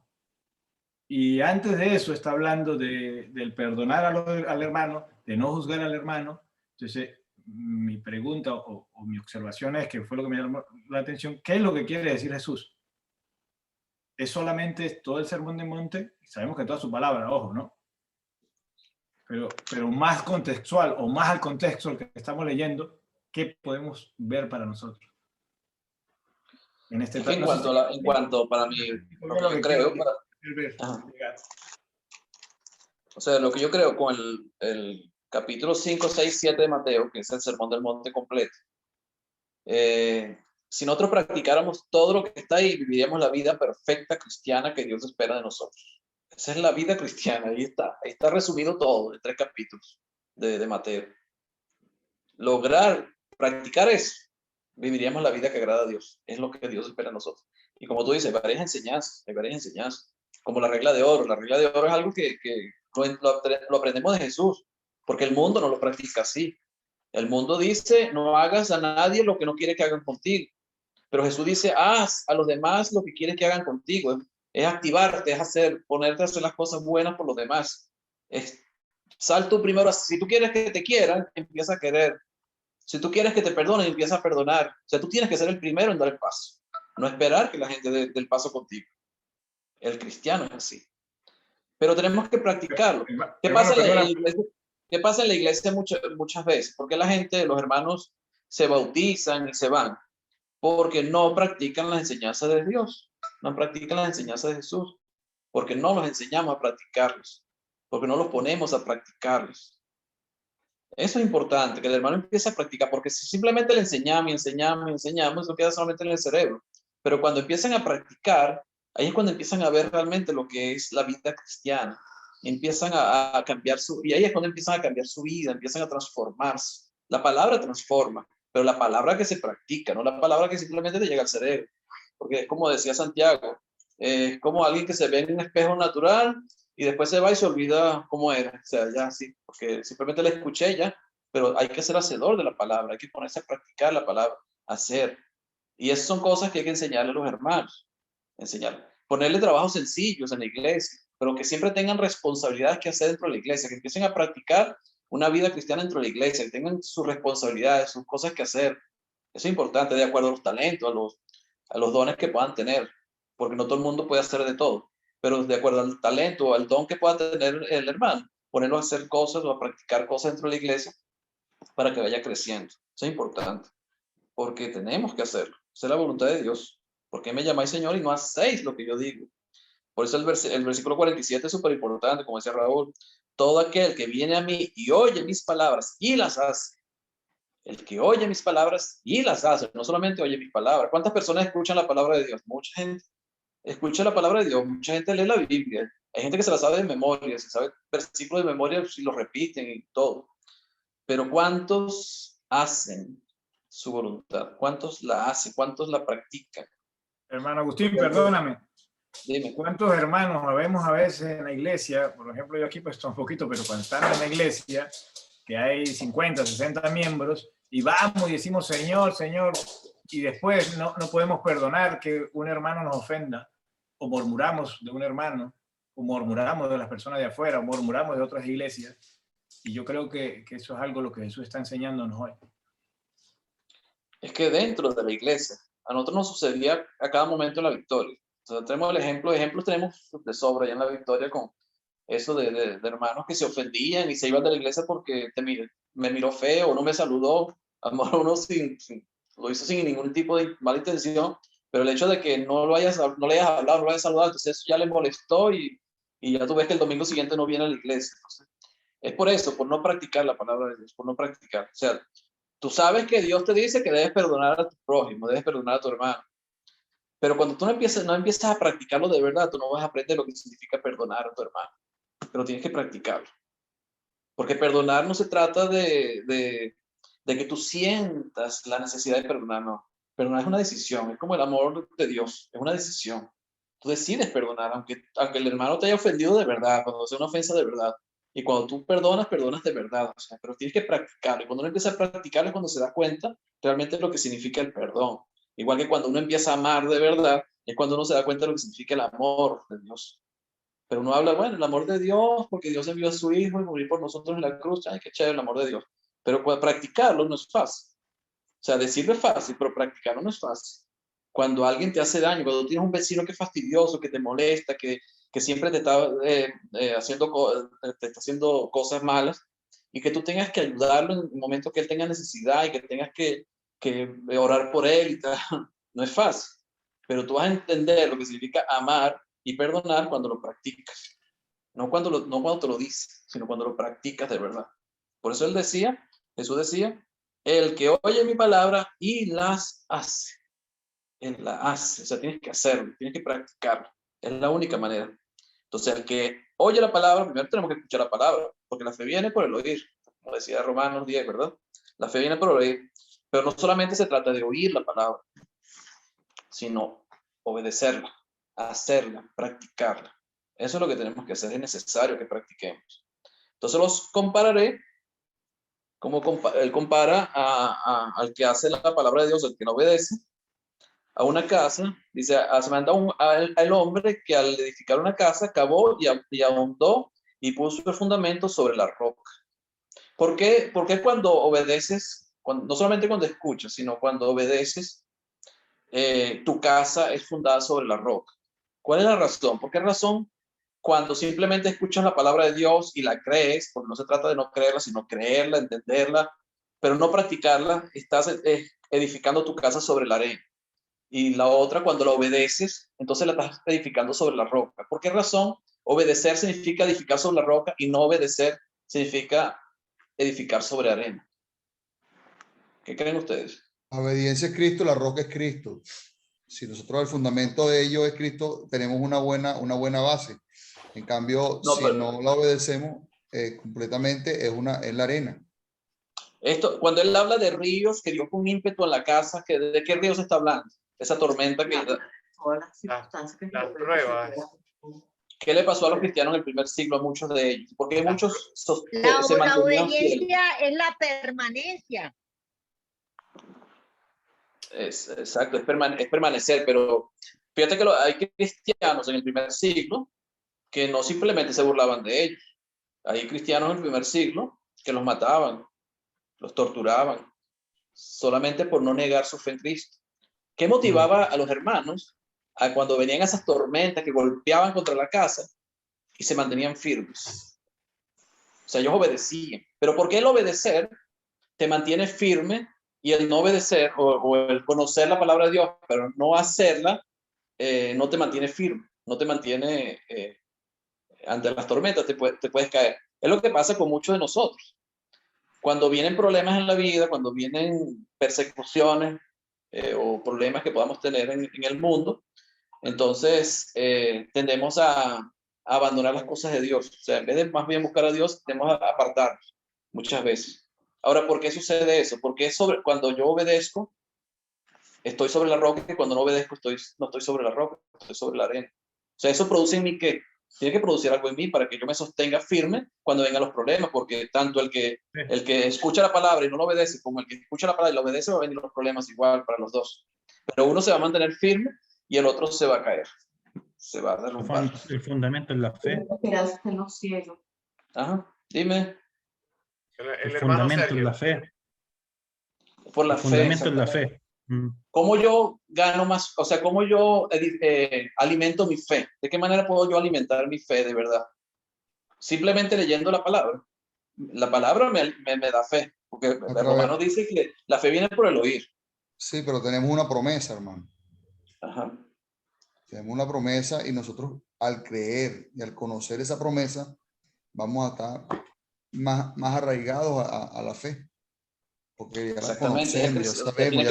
Y antes de eso está hablando del perdonar al hermano, de no juzgar al hermano. Entonces, mi pregunta o mi observación es, que fue lo que me llamó la atención, ¿qué es lo que quiere decir Jesús? ¿Es solamente todo el sermón del monte? Sabemos que toda su palabra, ojo, ¿no? Pero más contextual, o más al contexto al que estamos leyendo, ¿qué podemos ver para nosotros? En este En cuanto para mí, lo que yo creo, o sea, lo que yo creo con el capítulo 5, 6, 7 de Mateo, que es el Sermón del Monte completo, si nosotros practicáramos todo lo que está ahí, viviríamos la vida perfecta cristiana que Dios espera de nosotros. Esa es la vida cristiana, ahí está resumido todo en 3 capítulos de Mateo. Lograr practicar eso, viviríamos la vida que agrada a Dios. Es lo que Dios espera de nosotros. Y como tú dices, hay varias enseñanzas. Como la regla de oro. La regla de oro es algo que lo aprendemos de Jesús, porque el mundo no lo practica así. El mundo dice, no hagas a nadie lo que no quiere que hagan contigo. Pero Jesús dice, haz a los demás lo que quieres que hagan contigo. Es activarte, es ponerte a hacer las cosas buenas por los demás. Sal tú primero. Si tú quieres que te quieran, empieza a querer. Si tú quieres que te perdonen, empieza a perdonar. O sea, tú tienes que ser el primero en dar el paso. No esperar que la gente dé el paso contigo. El cristiano es así. Pero tenemos que practicarlo. ¿Qué pasa en la iglesia muchas veces? Porque la gente, los hermanos, se bautizan y se van. Porque no practican las enseñanzas de Dios. No practican las enseñanzas de Jesús. porque no los enseñamos a practicarlos, porque no los ponemos a practicarlos. Eso es importante, que el hermano empiece a practicar, porque si simplemente le enseñamos, eso queda solamente en el cerebro. Pero cuando empiezan a practicar, ahí es cuando empiezan a ver realmente lo que es la vida cristiana. Empiezan a cambiar y ahí es cuando empiezan a cambiar su vida, empiezan a transformarse. La palabra transforma, pero la palabra que se practica, no la palabra que simplemente te llega al cerebro. Porque es como decía Santiago, es como alguien que se ve en un espejo natural y después se va y se olvida cómo era. O sea, ya sí, porque simplemente la escuché ya, pero hay que ser hacedor de la palabra, hay que ponerse a practicar la palabra, hacer. Y esas son cosas que hay que enseñarle a los hermanos, ponerle trabajos sencillos en la iglesia, pero que siempre tengan responsabilidades que hacer dentro de la iglesia, que empiecen a practicar una vida cristiana dentro de la iglesia, que tengan sus responsabilidades, sus cosas que hacer. Eso es importante, de acuerdo a los talentos, a los dones que puedan tener, porque no todo el mundo puede hacer de todo, pero de acuerdo al talento, al don que pueda tener el hermano, ponerlo a hacer cosas o a practicar cosas dentro de la iglesia para que vaya creciendo. Eso es importante, porque tenemos que hacerlo. Esa es la voluntad de Dios. ¿Por qué me llamáis Señor y no hacéis lo que yo digo? Por eso el versículo 47 es súper importante, como decía Raúl. Todo aquel que viene a mí y oye mis palabras y las hace. El que oye mis palabras y las hace, no solamente oye mis palabras. ¿Cuántas personas escuchan la palabra de Dios? Mucha gente escucha la palabra de Dios, mucha gente lee la Biblia. Hay gente que se la sabe de memoria, se sabe versículos de memoria si lo repiten y todo. Pero ¿cuántos hacen su voluntad? ¿Cuántos la hacen? ¿Cuántos la practican? Hermano Agustín, perdóname. Dime. ¿Cuántos hermanos vemos a veces en la iglesia? Por ejemplo, yo aquí pues estoy un poquito, pero cuando están en la iglesia, que hay 50, 60 miembros, y vamos y decimos Señor, Señor, y después no podemos perdonar que un hermano nos ofenda, o murmuramos de un hermano, o murmuramos de las personas de afuera, o murmuramos de otras iglesias. Y yo creo que eso es algo lo que Jesús está enseñándonos hoy. Es que dentro de la iglesia, a nosotros nos sucedía a cada momento en la victoria. Entonces, tenemos ejemplos tenemos de sobra ya en la victoria con eso de hermanos que se ofendían y se iban de la iglesia porque me miró feo o no me saludó. A lo mejor uno lo hizo sin ningún tipo de mala intención, pero el hecho de que no le hayas hablado, no lo hayas saludado, entonces eso ya le molestó y ya tú ves que el domingo siguiente no viene a la iglesia. Entonces, es por eso, por no practicar la palabra de Dios, por no practicar. O sea, tú sabes que Dios te dice que debes perdonar a tu prójimo, debes perdonar a tu hermano. Pero cuando tú no empiezas a practicarlo de verdad, tú no vas a aprender lo que significa perdonar a tu hermano. Pero tienes que practicarlo. Porque perdonar no se trata de que tú sientas la necesidad de perdonar, no. Perdonar es una decisión, es como el amor de Dios, es una decisión. Tú decides perdonar, aunque el hermano te haya ofendido de verdad, cuando sea una ofensa de verdad. Y cuando tú perdonas de verdad. O sea, pero tienes que practicarlo. Y cuando uno empieza a practicarlo es cuando se da cuenta realmente lo que significa el perdón. Igual que cuando uno empieza a amar de verdad, es cuando uno se da cuenta de lo que significa el amor de Dios. Pero uno habla, bueno, el amor de Dios, porque Dios envió a su Hijo y murió por nosotros en la cruz. Ay, qué chévere el amor de Dios. Pero practicarlo no es fácil. O sea, decirlo es fácil, pero practicarlo no es fácil. Cuando alguien te hace daño, cuando tienes un vecino que es fastidioso, que te molesta, que siempre te está, haciendo cosas malas, y que tú tengas que ayudarlo en el momento que él tenga necesidad y que tengas que orar por él y tal, no es fácil. Pero tú vas a entender lo que significa amar y perdonar cuando lo practicas. No cuando te lo dices, sino cuando lo practicas de verdad. Por eso Jesús decía, el que oye mi palabra y las hace. Él la hace, o sea, tienes que hacerlo, tienes que practicarlo. Es la única manera. Entonces, el que oye la palabra, primero tenemos que escuchar la palabra, porque la fe viene por el oír, como decía Romanos 10, ¿verdad? La fe viene por el oír, pero no solamente se trata de oír la palabra, sino obedecerla, hacerla, practicarla. Eso es lo que tenemos que hacer, es necesario que practiquemos. Entonces los compararé, como él compara al que hace la palabra de Dios, al que no obedece, a una casa. Dice, se manda al hombre que al edificar una casa cavó y ahondó y puso el fundamento sobre la roca. ¿Por qué cuando obedeces, no solamente cuando escuchas, sino cuando obedeces, tu casa es fundada sobre la roca? ¿Cuál es la razón? ¿Por qué razón? Cuando simplemente escuchas la palabra de Dios y la crees, porque no se trata de no creerla, sino creerla, entenderla, pero no practicarla, estás edificando tu casa sobre la arena. Y la otra, cuando la obedeces, entonces la estás edificando sobre la roca. ¿Por qué razón? Obedecer significa edificar sobre la roca y no obedecer significa edificar sobre arena. ¿Qué creen ustedes? La obediencia es Cristo, la roca es Cristo. Si nosotros el fundamento de ello es Cristo, tenemos una buena base. En cambio, No, si pero- no la obedecemos completamente, es la arena. Esto, cuando él habla de ríos que dio con ímpetu en la casa, ¿de qué ríos está hablando? Esa tormenta que... Todas las circunstancias que las pruebas. ¿Qué le pasó a los cristianos en el primer siglo, a muchos de ellos? Porque muchos La, se la mantenían fieles. obediencia es la permanencia. Exacto, es permanecer, pero fíjate que hay cristianos en el primer siglo que no simplemente se burlaban de ellos. Hay cristianos en el primer siglo que los mataban, los torturaban, solamente por no negar su fe en Cristo. ¿Qué motivaba a los hermanos a cuando venían esas tormentas que golpeaban contra la casa y se mantenían firmes? O sea, ellos obedecían. Pero ¿por qué el obedecer te mantiene firme y el no obedecer o el conocer la palabra de Dios, pero no hacerla, no te mantiene firme, no te mantiene ante las tormentas, te puedes caer? Es lo que pasa con muchos de nosotros. Cuando vienen problemas en la vida, cuando vienen persecuciones o problemas que podamos tener en el mundo, entonces tendemos a abandonar las cosas de Dios. O sea, en vez de más bien buscar a Dios, tendemos a apartarnos muchas veces. Ahora, ¿por qué sucede eso? Porque cuando yo obedezco, estoy sobre la roca, y cuando no obedezco, no estoy sobre la roca, estoy sobre la arena. O sea, eso produce en mí que tiene que producir algo en mí para que yo me sostenga firme cuando vengan los problemas, porque tanto el que escucha la palabra y no lo obedece, como el que escucha la palabra y lo obedece, va a venir los problemas igual para los dos. Pero uno se va a mantener firme y el otro se va a caer, se va a derrumbar. El fundamento es la fe. Esperanza en los cielos. Ajá, dime. El hermano fundamento es Sergio. la fe. Por la El fe. fundamento es la fe. ¿Cómo yo gano más? O sea, ¿cómo yo alimento mi fe? ¿De qué manera puedo yo alimentar mi fe de verdad? Simplemente leyendo la palabra. La palabra me da fe, porque el romano dice que la fe viene por el oír. Sí, pero tenemos una promesa, hermano. Ajá. Tenemos una promesa y nosotros al creer y al conocer esa promesa vamos a estar más arraigados a la fe. Porque ya la conocemos, ya sabemos,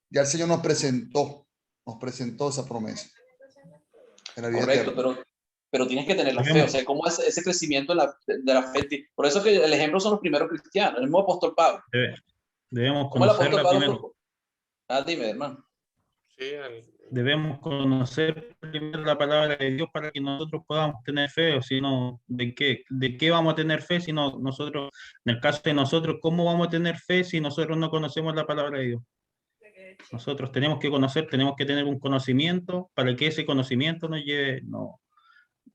ya el Señor nos presentó esa promesa. En la vida correcto, eterna. pero tienes que tener la fe. O sea, ¿cómo es ese crecimiento de la fe? Por eso que el ejemplo son los primeros cristianos, el mismo apóstol Pablo. Debemos ¿Cómo el apóstol conocerla Pablo? primero. Dime, hermano. Sí, Debemos conocer primero la palabra de Dios para que nosotros podamos tener fe, o si no, ¿de qué vamos a tener fe si no nosotros, en el caso de nosotros, cómo vamos a tener fe si nosotros no conocemos la palabra de Dios? Nosotros tenemos que conocer, tenemos que tener un conocimiento para que ese conocimiento nos lleve,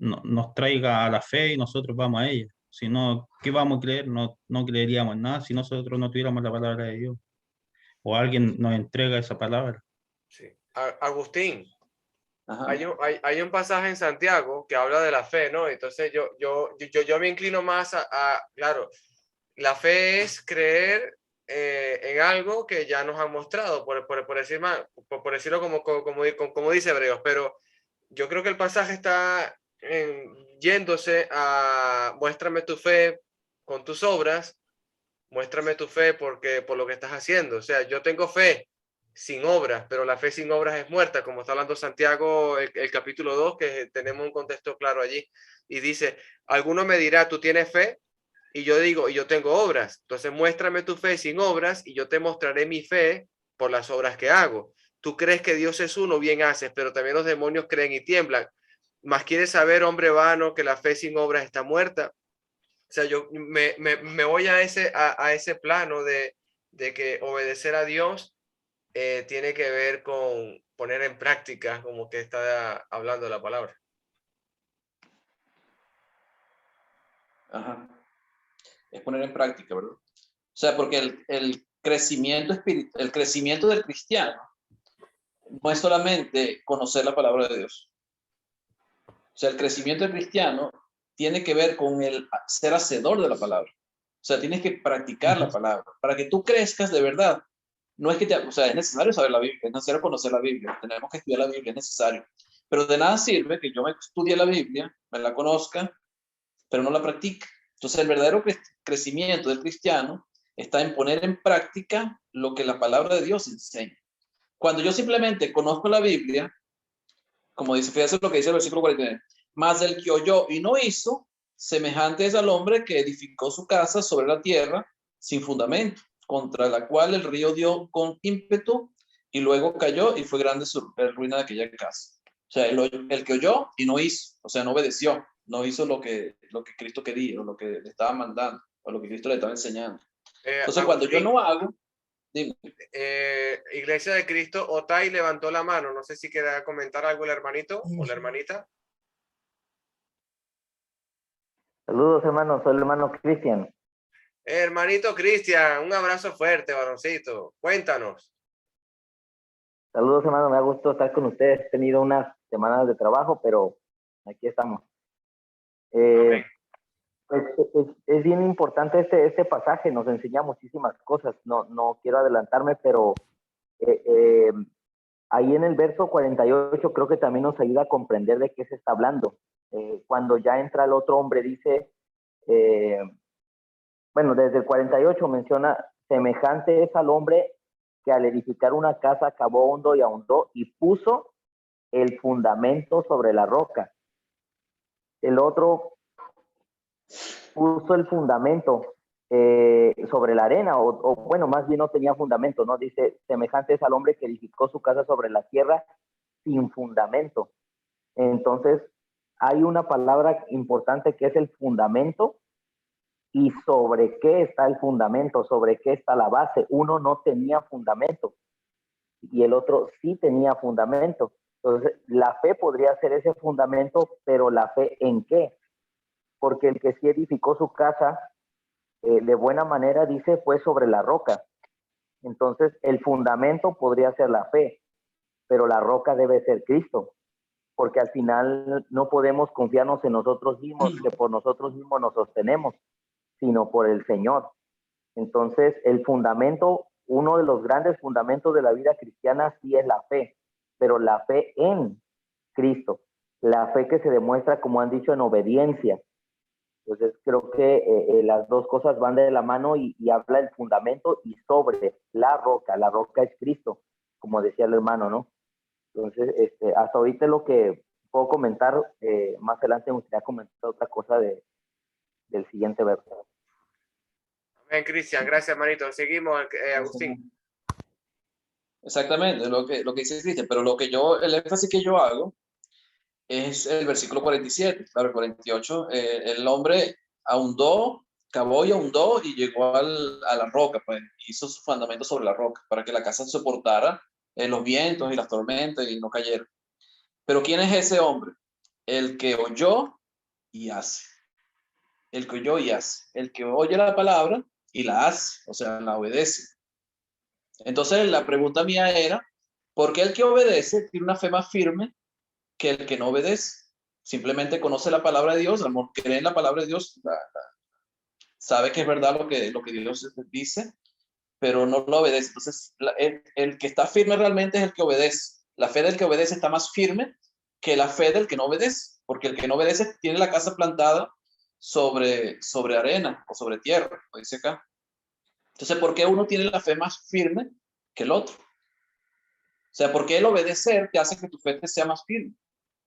nos traiga a la fe y nosotros vamos a ella. Si no, ¿qué vamos a creer? No creeríamos en nada si nosotros no tuviéramos la palabra de Dios o alguien nos entrega esa palabra. sí. Agustín, Ajá. hay un pasaje en Santiago que habla de la fe, ¿no? Entonces yo me inclino más claro, la fe es creer en algo que ya nos han mostrado, por decirlo como dice Hebreos, pero yo creo que el pasaje está yéndose a muéstrame tu fe con tus obras, muéstrame tu fe por lo que estás haciendo. O sea, yo tengo fe sin obras, pero la fe sin obras es muerta, como está hablando Santiago, el capítulo 2, que tenemos un contexto claro allí, y dice, alguno me dirá, tú tienes fe, y yo digo, y yo tengo obras, entonces muéstrame tu fe sin obras, y yo te mostraré mi fe por las obras que hago. Tú crees que Dios es uno, bien haces, pero también los demonios creen y tiemblan. Más quieres saber, hombre vano, que la fe sin obras está muerta. O sea, yo me voy a ese plano de que obedecer a Dios tiene que ver con poner en práctica, como que está hablando la palabra. Ajá. Es poner en práctica, ¿verdad? O sea, porque el crecimiento espiritual, el crecimiento del cristiano no es solamente conocer la palabra de Dios. O sea, el crecimiento del cristiano tiene que ver con el ser hacedor de la palabra. O sea, tienes que practicar la palabra. Para que tú crezcas de verdad, no es que o sea, es necesario saber la Biblia, es necesario conocer la Biblia, tenemos que estudiar la Biblia, es necesario. Pero de nada sirve que yo me estudie la Biblia, me la conozca, pero no la practique. Entonces, el verdadero crecimiento del cristiano está en poner en práctica lo que la palabra de Dios enseña. Cuando yo simplemente conozco la Biblia, como dice, fíjate lo que dice el versículo 49, más el que oyó y no hizo, semejante es al hombre que edificó su casa sobre la tierra sin fundamento, contra la cual el río dio con ímpetu y luego cayó y fue grande su ruina de aquella casa. O sea, el que oyó y no hizo, o sea, no obedeció, no hizo lo que Cristo quería, o lo que le estaba mandando, o lo que Cristo le estaba enseñando. Entonces, cuando yo no hago, dime. Iglesia de Cristo, Otay levantó la mano. No sé si quiera comentar algo el hermanito o la hermanita. Saludos, hermanos. Soy el hermano Cristian. Hermanito Cristian, un abrazo fuerte, varoncito. Cuéntanos. Saludos, hermano. Me ha gustado estar con ustedes. He tenido unas semanas de trabajo, pero aquí estamos. Okay. Es bien importante este pasaje. Nos enseña muchísimas cosas. No quiero adelantarme, pero ahí en el verso 48 creo que también nos ayuda a comprender de qué se está hablando. Cuando ya entra el otro hombre, dice, bueno, desde el 48 menciona, semejante es al hombre que al edificar una casa cavó hondo y ahondó y puso el fundamento sobre la roca. El otro puso el fundamento sobre la arena, o bueno, más bien no tenía fundamento, ¿no? Dice, semejante es al hombre que edificó su casa sobre la tierra sin fundamento. Entonces, hay una palabra importante que es el fundamento. ¿Y sobre qué está el fundamento? ¿Sobre qué está la base? Uno no tenía fundamento y el otro sí tenía fundamento. Entonces, la fe podría ser ese fundamento, pero ¿la fe en qué? Porque el que sí edificó su casa de buena manera, dice, fue sobre la roca. Entonces, el fundamento podría ser la fe, pero la roca debe ser Cristo, porque al final no podemos confiarnos en nosotros mismos, que por nosotros mismos nos sostenemos, sino por el Señor. Entonces, el fundamento, uno de los grandes fundamentos de la vida cristiana sí es la fe, pero la fe en Cristo, la fe que se demuestra, como han dicho, en obediencia. Entonces, creo que las dos cosas van de la mano y habla el fundamento y sobre la roca es Cristo, como decía el hermano, ¿no? Entonces, hasta ahorita lo que puedo comentar, más adelante me gustaría comentar otra cosa del siguiente verso. Amén, Cristian. Gracias, hermanito. Seguimos, Agustín. Exactamente, lo que dice Cristian, pero el énfasis que yo hago es el versículo 47, claro, el 48, el hombre ahondó, cavó y ahondó y llegó a la roca, pues hizo su fundamento sobre la roca para que la casa soportara los vientos y las tormentas y no cayera. Pero ¿quién es ese hombre? El que oyó y hace. El que oyó y hace. El que oye la palabra y la hace, o sea, la obedece. Entonces la pregunta mía era, ¿por qué el que obedece tiene una fe más firme que el que no obedece? Simplemente conoce la palabra de Dios, amor, cree en la palabra de Dios, sabe que es verdad lo que Dios dice, pero no lo obedece. Entonces, el que está firme realmente es el que obedece. La fe del que obedece está más firme que la fe del que no obedece, porque el que no obedece tiene la casa plantada sobre arena o sobre tierra, como dice acá. Entonces, ¿por qué uno tiene la fe más firme que el otro? O sea, ¿por qué el obedecer te hace que tu fe sea más firme?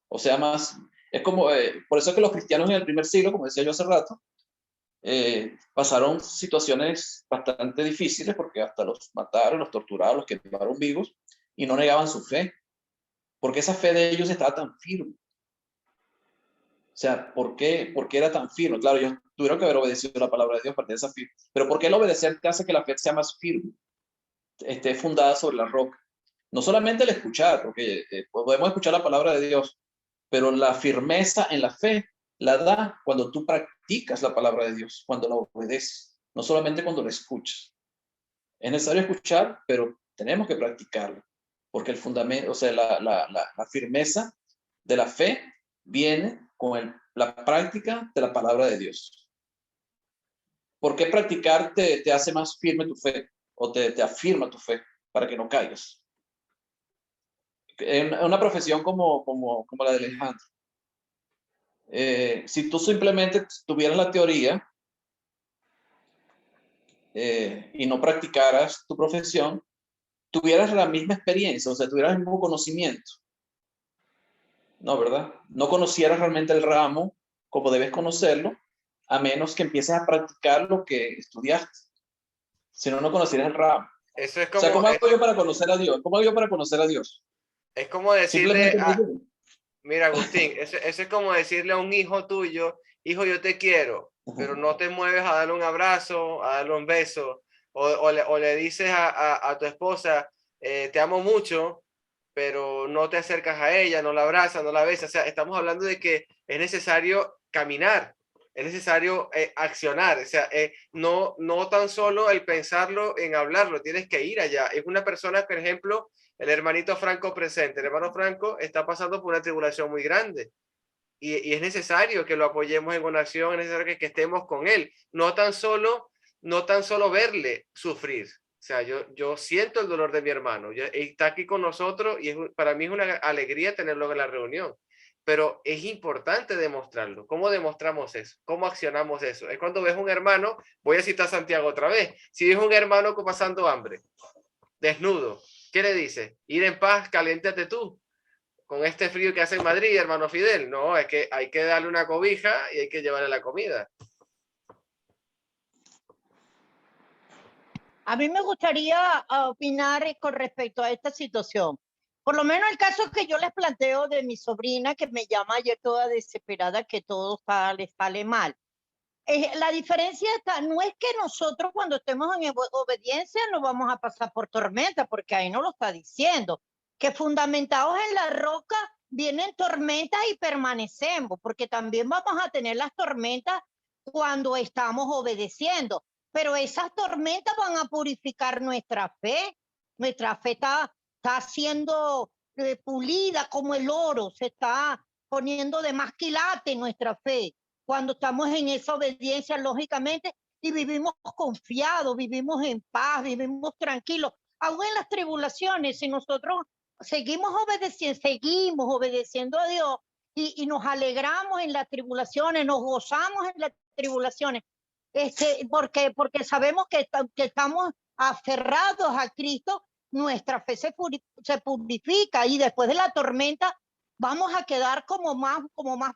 O sea, más... Es como... por eso es que los cristianos en el primer siglo, como decía yo hace rato, pasaron situaciones bastante difíciles porque hasta los mataron, los torturaron, los quemaron vivos y no negaban su fe. Porque esa fe de ellos estaba tan firme. O sea, ¿por qué era tan firme? Claro, ellos tuvieron que haber obedecido la palabra de Dios para tener esa firme. Pero ¿por qué el obedecer te hace que la fe sea más firme? Esté fundada sobre la roca. No solamente el escuchar, porque podemos escuchar la palabra de Dios, pero la firmeza en la fe la da cuando tú practicas la palabra de Dios, cuando la obedeces, no solamente cuando la escuchas. Es necesario escuchar, pero tenemos que practicarlo, porque el fundamento, o sea, la firmeza de la fe viene con la práctica de la palabra de Dios. ¿Por qué practicar te hace más firme tu fe o te afirma tu fe? para que no caigas. En una profesión como la de Alejandro, si tú simplemente tuvieras la teoría y no practicaras tu profesión, tuvieras la misma experiencia, o sea, tuvieras el mismo conocimiento. No, ¿verdad? No conocieras realmente el ramo como debes conocerlo, a menos que empieces a practicar lo que estudiaste. Si no, no conocieras el ramo. Eso es O sea, como, ¿cómo hago yo para conocer a Dios? ¿Cómo hago yo para conocer a Dios? es como decirle Simplemente mira, Agustín, eso es como decirle a un hijo tuyo, hijo, yo te quiero, pero no te mueves a darle un abrazo, a darle un beso, o le dices a tu esposa, te amo mucho, pero no te acercas a ella, no la abrazas, no la besas. O sea, estamos hablando de que es necesario caminar, es necesario accionar. O sea, no tan solo el pensarlo en hablarlo, tienes que ir allá. Es una persona, por ejemplo, el hermanito Franco presente. El hermano Franco está pasando por una tribulación muy grande. Y es necesario que lo apoyemos en oración, es necesario que estemos con él. No tan solo verle sufrir. O sea, yo siento el dolor de mi hermano. Está aquí con nosotros y para mí es una alegría tenerlo en la reunión. Pero es importante demostrarlo. ¿Cómo demostramos eso? ¿Cómo accionamos eso? Es cuando ves un hermano, voy a citar a Santiago otra vez, si ves un hermano pasando hambre, desnudo, ¿qué le dices? Ir en paz, caliéntate tú. Con este frío que hace en Madrid, hermano Fidel. No, es que hay que darle una cobija y hay que llevarle la comida. A mí me gustaría opinar con respecto a esta situación. Por lo menos el caso que yo les planteo de mi sobrina, que me llama ayer toda desesperada, que todo le sale mal. La diferencia está, no es que nosotros cuando estemos en obediencia no vamos a pasar por tormenta, porque ahí no lo está diciendo, que fundamentados en la roca vienen tormentas y permanecemos, porque también vamos a tener las tormentas cuando estamos obedeciendo, pero esas tormentas van a purificar nuestra fe está siendo pulida como el oro, se está poniendo de más quilate nuestra fe cuando estamos en esa obediencia, lógicamente, y vivimos confiados, vivimos en paz, vivimos tranquilos, aún en las tribulaciones, si nosotros seguimos obedeciendo a Dios y nos alegramos en las tribulaciones, nos gozamos en las tribulaciones, porque sabemos que estamos aferrados a Cristo, nuestra fe se purifica y después de la tormenta vamos a quedar como más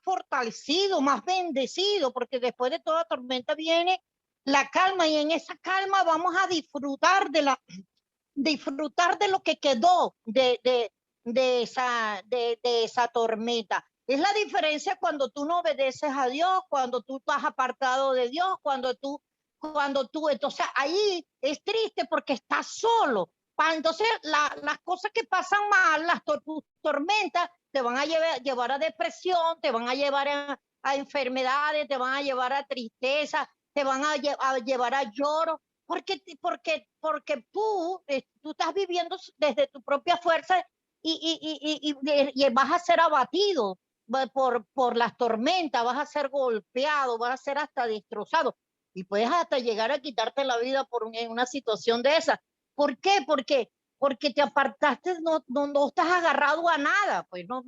fortalecidos, más bendecidos, porque después de toda tormenta viene la calma y en esa calma vamos a disfrutar de lo que quedó de esa tormenta. Es la diferencia cuando tú no obedeces a Dios, cuando tú estás apartado de Dios, cuando tú, entonces ahí es triste porque estás solo. Entonces las cosas que pasan mal, las tormentas, te van a llevar a depresión, te van a llevar a enfermedades, te van a llevar a tristeza, te van a llevar a lloro, porque tú estás viviendo desde tu propia fuerza y vas a ser abatido por las tormentas, vas a ser golpeado, vas a ser hasta destrozado y puedes hasta llegar a quitarte la vida en una situación de esa. ¿Por qué? Porque te apartaste, no estás agarrado a nada, pues no,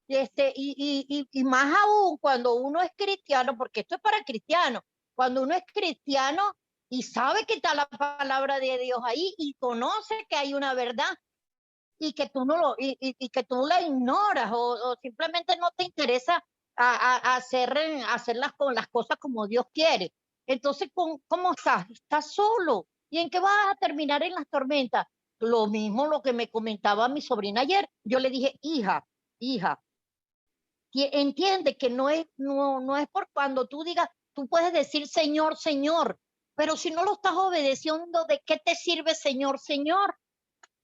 y más aún cuando uno es cristiano, porque esto es para cristianos, cuando uno es cristiano y sabe que está la palabra de Dios ahí y conoce que hay una verdad y que tú que tú la ignoras o simplemente no te interesa hacerlas con las cosas como Dios quiere. Entonces, ¿cómo estás? Estás solo. ¿Y en qué vas a terminar en las tormentas? Lo mismo lo que me comentaba mi sobrina ayer. Yo le dije, hija, entiende que no es por cuando tú digas, tú puedes decir Señor, Señor, pero si no lo estás obedeciendo, ¿de qué te sirve Señor, Señor?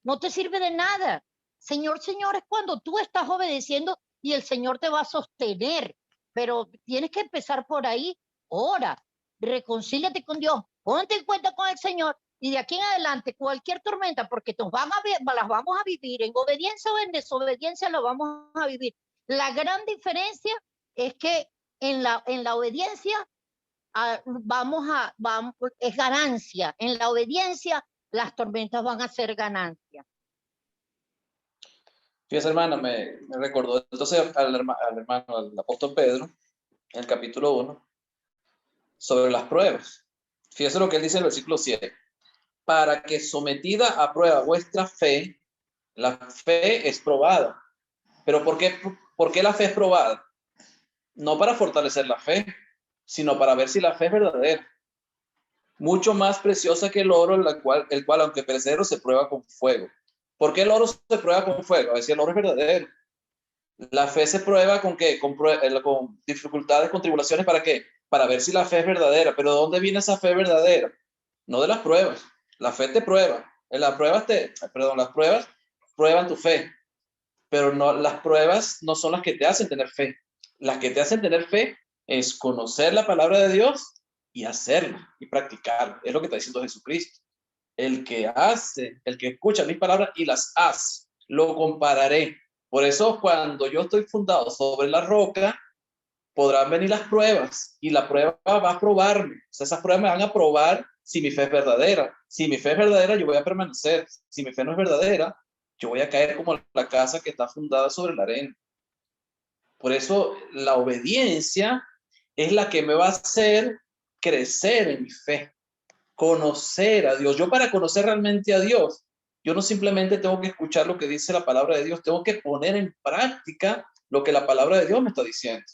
No te sirve de nada. Señor, Señor, es cuando tú estás obedeciendo y el Señor te va a sostener, pero tienes que empezar por ahí. Ora, reconcíliate con Dios, ponte en cuenta con el Señor y de aquí en adelante cualquier tormenta, porque las vamos a vivir en obediencia o en desobediencia, las vamos a vivir. La gran diferencia es que en la obediencia es ganancia. En la obediencia las tormentas van a ser ganancia. Fíjese, hermana, me recordó entonces al apóstol Pedro, en el capítulo 1, sobre las pruebas. Fíjese lo que él dice en el versículo 7. Para que sometida a prueba vuestra fe, la fe es probada. ¿Pero por qué la fe es probada? No para fortalecer la fe, sino para ver si la fe es verdadera. Mucho más preciosa que el oro, el cual aunque perecedero, se prueba con fuego. ¿Por qué el oro se prueba con fuego? A ver si el oro es verdadero. La fe se prueba ¿con qué? Con dificultades, con tribulaciones. ¿Para qué? Para ver si la fe es verdadera. ¿Pero de dónde viene esa fe verdadera? No de las pruebas. La fe te prueba. Las pruebas prueban tu fe. Pero no, las pruebas no son las que te hacen tener fe. Las que te hacen tener fe es conocer la palabra de Dios y hacerla y practicarla. Es lo que está diciendo Jesucristo. El que escucha mis palabras y las hace, lo compararé. Por eso cuando yo estoy fundado sobre la roca, podrán venir las pruebas y la prueba va a probarme. O sea, esas pruebas me van a probar si mi fe es verdadera. Si mi fe es verdadera, yo voy a permanecer. Si mi fe no es verdadera, yo voy a caer como la casa que está fundada sobre la arena. Por eso la obediencia es la que me va a hacer crecer en mi fe, conocer a Dios. Yo para conocer realmente a Dios, yo no simplemente tengo que escuchar lo que dice la palabra de Dios, tengo que poner en práctica lo que la palabra de Dios me está diciendo.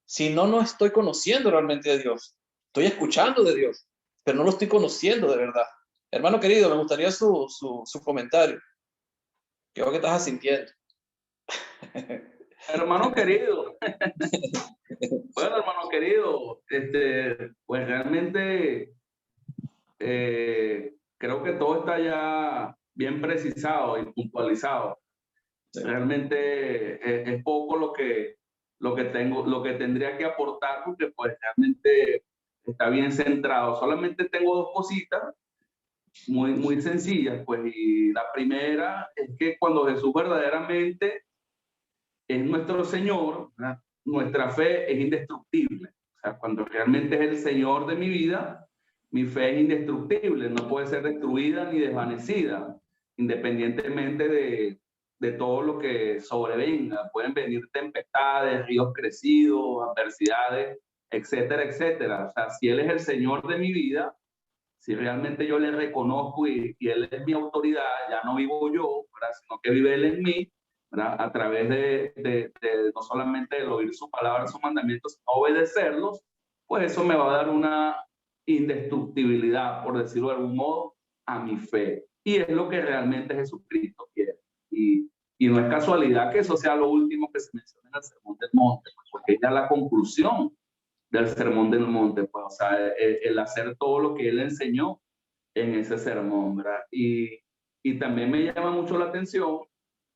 Si no, no estoy conociendo realmente a Dios. Estoy escuchando de Dios, pero no lo estoy conociendo de verdad. Hermano querido, me gustaría su comentario. ¿Qué es lo que estás sintiendo? Hermano querido, bueno, hermano querido, pues realmente creo que todo está ya bien precisado y puntualizado. Sí. Realmente es poco lo que tendría que aportar, porque pues realmente está bien centrado. Solamente tengo dos cositas muy sencillas, pues, y la primera es que cuando Jesús verdaderamente es nuestro Señor, ¿verdad? Nuestra fe es indestructible. O sea, cuando realmente es el Señor de mi vida, mi fe es indestructible, no puede ser destruida ni desvanecida, independientemente de todo lo que sobrevenga. Pueden venir tempestades, ríos crecidos, adversidades, etcétera, etcétera. O sea, si Él es el Señor de mi vida, si realmente yo le reconozco y Él es mi autoridad, ya no vivo yo, ¿verdad? Sino que vive Él en mí, ¿verdad? A través de no solamente el oír su palabra, sus mandamientos, sino obedecerlos, pues eso me va a dar una indestructibilidad, por decirlo de algún modo, a mi fe. Y es lo que realmente Jesucristo quiere. Y no es casualidad que eso sea lo último que se menciona en el Sermón del Monte, pues, porque es ya la conclusión del Sermón del Monte, pues, o sea, el hacer todo lo que Él enseñó en ese sermón, ¿verdad? Y también me llama mucho la atención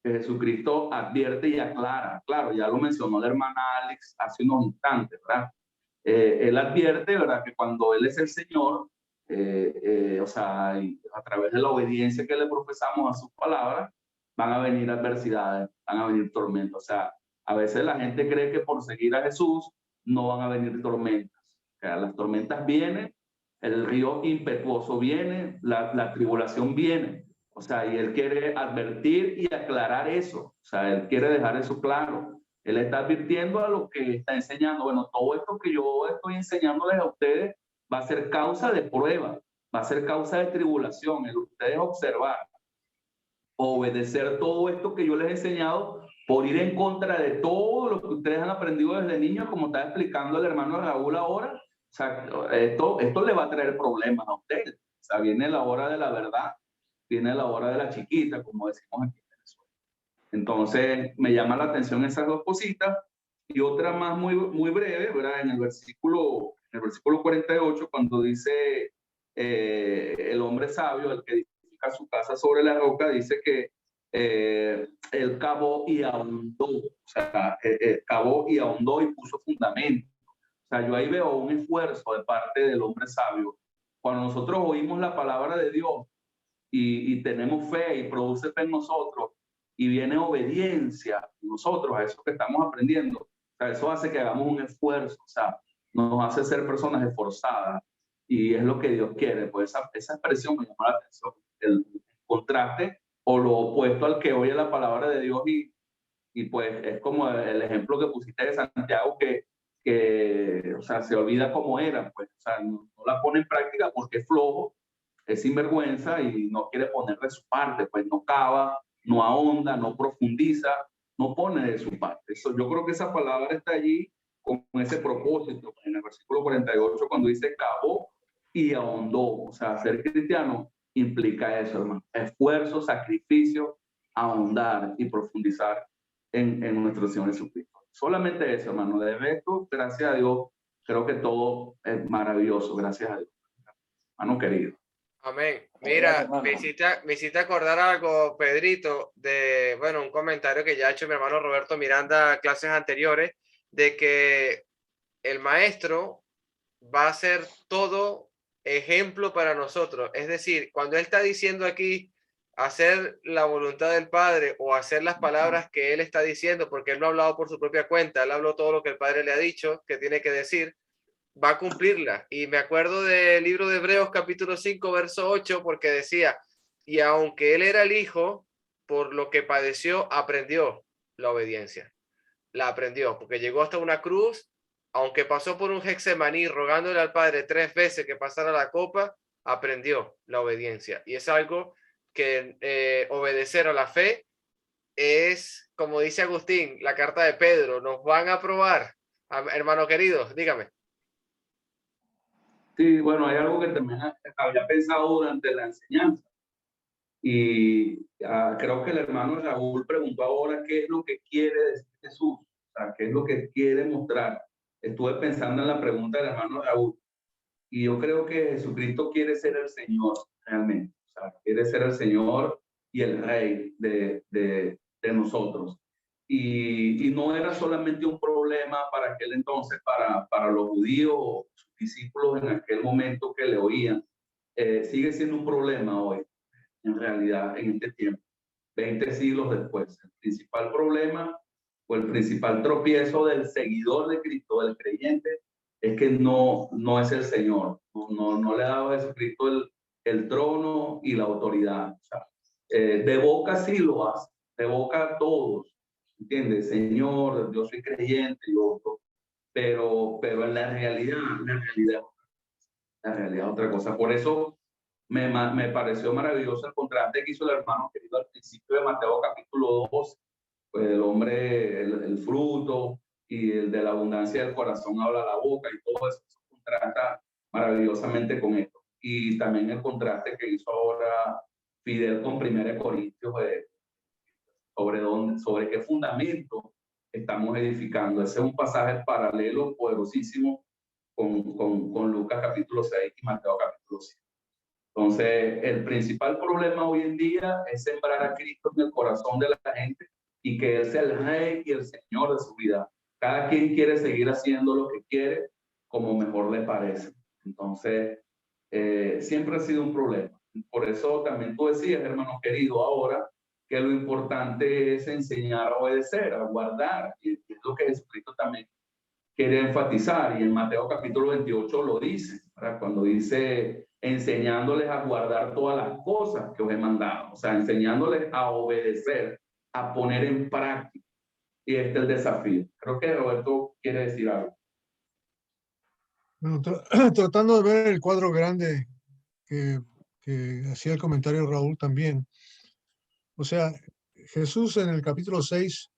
que Jesucristo advierte y aclara. Claro, ya lo mencionó la hermana Alex hace unos instantes, ¿verdad? Él advierte, ¿verdad?, que cuando Él es el Señor, o sea, a través de la obediencia que le profesamos a sus palabras, van a venir adversidades, van a venir tormentos. O sea, a veces la gente cree que por seguir a Jesús no van a venir tormentas. O sea, las tormentas vienen, el río impetuoso viene, la tribulación viene. O sea, y Él quiere advertir y aclarar eso. O sea, Él quiere dejar eso claro. Él está advirtiendo a lo que está enseñando. Bueno, todo esto que yo estoy enseñándoles a ustedes va a ser causa de prueba, va a ser causa de tribulación. El ustedes observar, obedecer todo esto que yo les he enseñado por ir en contra de todo lo que ustedes han aprendido desde niños, como está explicando el hermano Raúl ahora. O sea, esto le va a traer problemas a ustedes. O sea, viene la hora de la verdad, viene la hora de la chiquita, como decimos aquí en Venezuela. Entonces, me llama la atención esas dos cositas. Y otra más muy breve, ¿verdad? En el versículo 48, cuando dice el hombre sabio, el que edifica su casa sobre la roca, dice que él cavó y ahondó. O sea, cavó y ahondó y puso fundamento. O sea, yo ahí veo un esfuerzo de parte del hombre sabio. Cuando nosotros oímos la palabra de Dios y tenemos fe y produce fe en nosotros, y viene obediencia en nosotros a eso que estamos aprendiendo, o sea, eso hace que hagamos un esfuerzo, o sea, nos hace ser personas esforzadas, y es lo que Dios quiere. Pues esa expresión me llamó la atención. el contraste o lo opuesto al que oye la palabra de Dios y pues es como el ejemplo que pusiste de Santiago que o sea, se olvida cómo era, pues, o sea, no la pone en práctica porque es flojo, es sinvergüenza y no quiere poner de su parte, pues no cava, no ahonda, no profundiza, no pone de su parte. Eso, yo creo que esa palabra está allí con ese propósito, en el versículo 48, cuando dice cavó y ahondó. O sea, ser cristiano implica eso, hermano. Esfuerzo, sacrificio, ahondar y profundizar en nuestro Señor Jesucristo. Solamente eso, hermano. De resto, gracias a Dios, creo que todo es maravilloso, gracias a Dios. Hermano querido. Amén. Mira, me hiciste acordar algo, Pedrito, de, bueno, un comentario que ya ha hecho mi hermano Roberto Miranda en clases anteriores, de que el maestro va a ser todo ejemplo para nosotros. Es decir, cuando él está diciendo aquí hacer la voluntad del Padre o hacer las palabras que él está diciendo, porque él no ha hablado por su propia cuenta, él habló todo lo que el Padre le ha dicho que tiene que decir, va a cumplirla. Y me acuerdo del libro de Hebreos capítulo 5, verso 8, porque decía, y aunque él era el Hijo, por lo que padeció, aprendió la obediencia. La aprendió, porque llegó hasta una cruz, aunque pasó por un Getsemaní rogándole al Padre 3 veces que pasara la copa, aprendió la obediencia. Y es algo que obedecer a la fe es, como dice Agustín, la carta de Pedro, nos van a probar. Hermano querido, dígame. Sí, bueno, hay algo que también había pensado durante la enseñanza y creo que el hermano Raúl preguntó ahora qué es lo que quiere decir Jesús, o sea, qué es lo que quiere mostrar. Estuve pensando en la pregunta del hermano Raúl y yo creo que Jesucristo quiere ser el Señor realmente, o sea, quiere ser el Señor y el Rey de nosotros. Y no era solamente un problema para aquel entonces, para los judíos, sus discípulos en aquel momento que le oían. Sigue siendo un problema hoy, en realidad, en este tiempo, 20 siglos después. El principal problema o el principal tropiezo del seguidor de Cristo, del creyente, es que no es el Señor, no le ha dado a Jesucristo el trono y la autoridad. O sea, de boca sí lo hace, de boca a todos, ¿entiendes? Señor, yo soy creyente, pero en la realidad es otra cosa. Por eso me pareció maravilloso el contraste que hizo el hermano querido al principio de Mateo capítulo 2, pues el hombre, el fruto y el de la abundancia del corazón habla la boca y todo eso contrasta maravillosamente con esto. Y también el contraste que hizo ahora Fidel con 1 Corintios sobre qué fundamento estamos edificando. Ese es un pasaje paralelo poderosísimo con Lucas capítulo 6 y Mateo capítulo 7. Entonces, el principal problema hoy en día es sembrar a Cristo en el corazón de la gente y que Él sea el Rey y el Señor de su vida. Cada quien quiere seguir haciendo lo que quiere como mejor le parece. Entonces, siempre ha sido un problema. Por eso también tú decías, hermano querido, ahora que lo importante es enseñar a obedecer, a guardar, y es lo que Jesucristo también quiere enfatizar, y en Mateo capítulo 28 lo dice, ¿verdad? Cuando dice enseñándoles a guardar todas las cosas que os he mandado, o sea, enseñándoles a obedecer, a poner en práctica, y este es el desafío. Creo que Roberto quiere decir algo. Bueno, tratando de ver el cuadro grande que hacía el comentario Raúl también. O sea, Jesús en el capítulo 6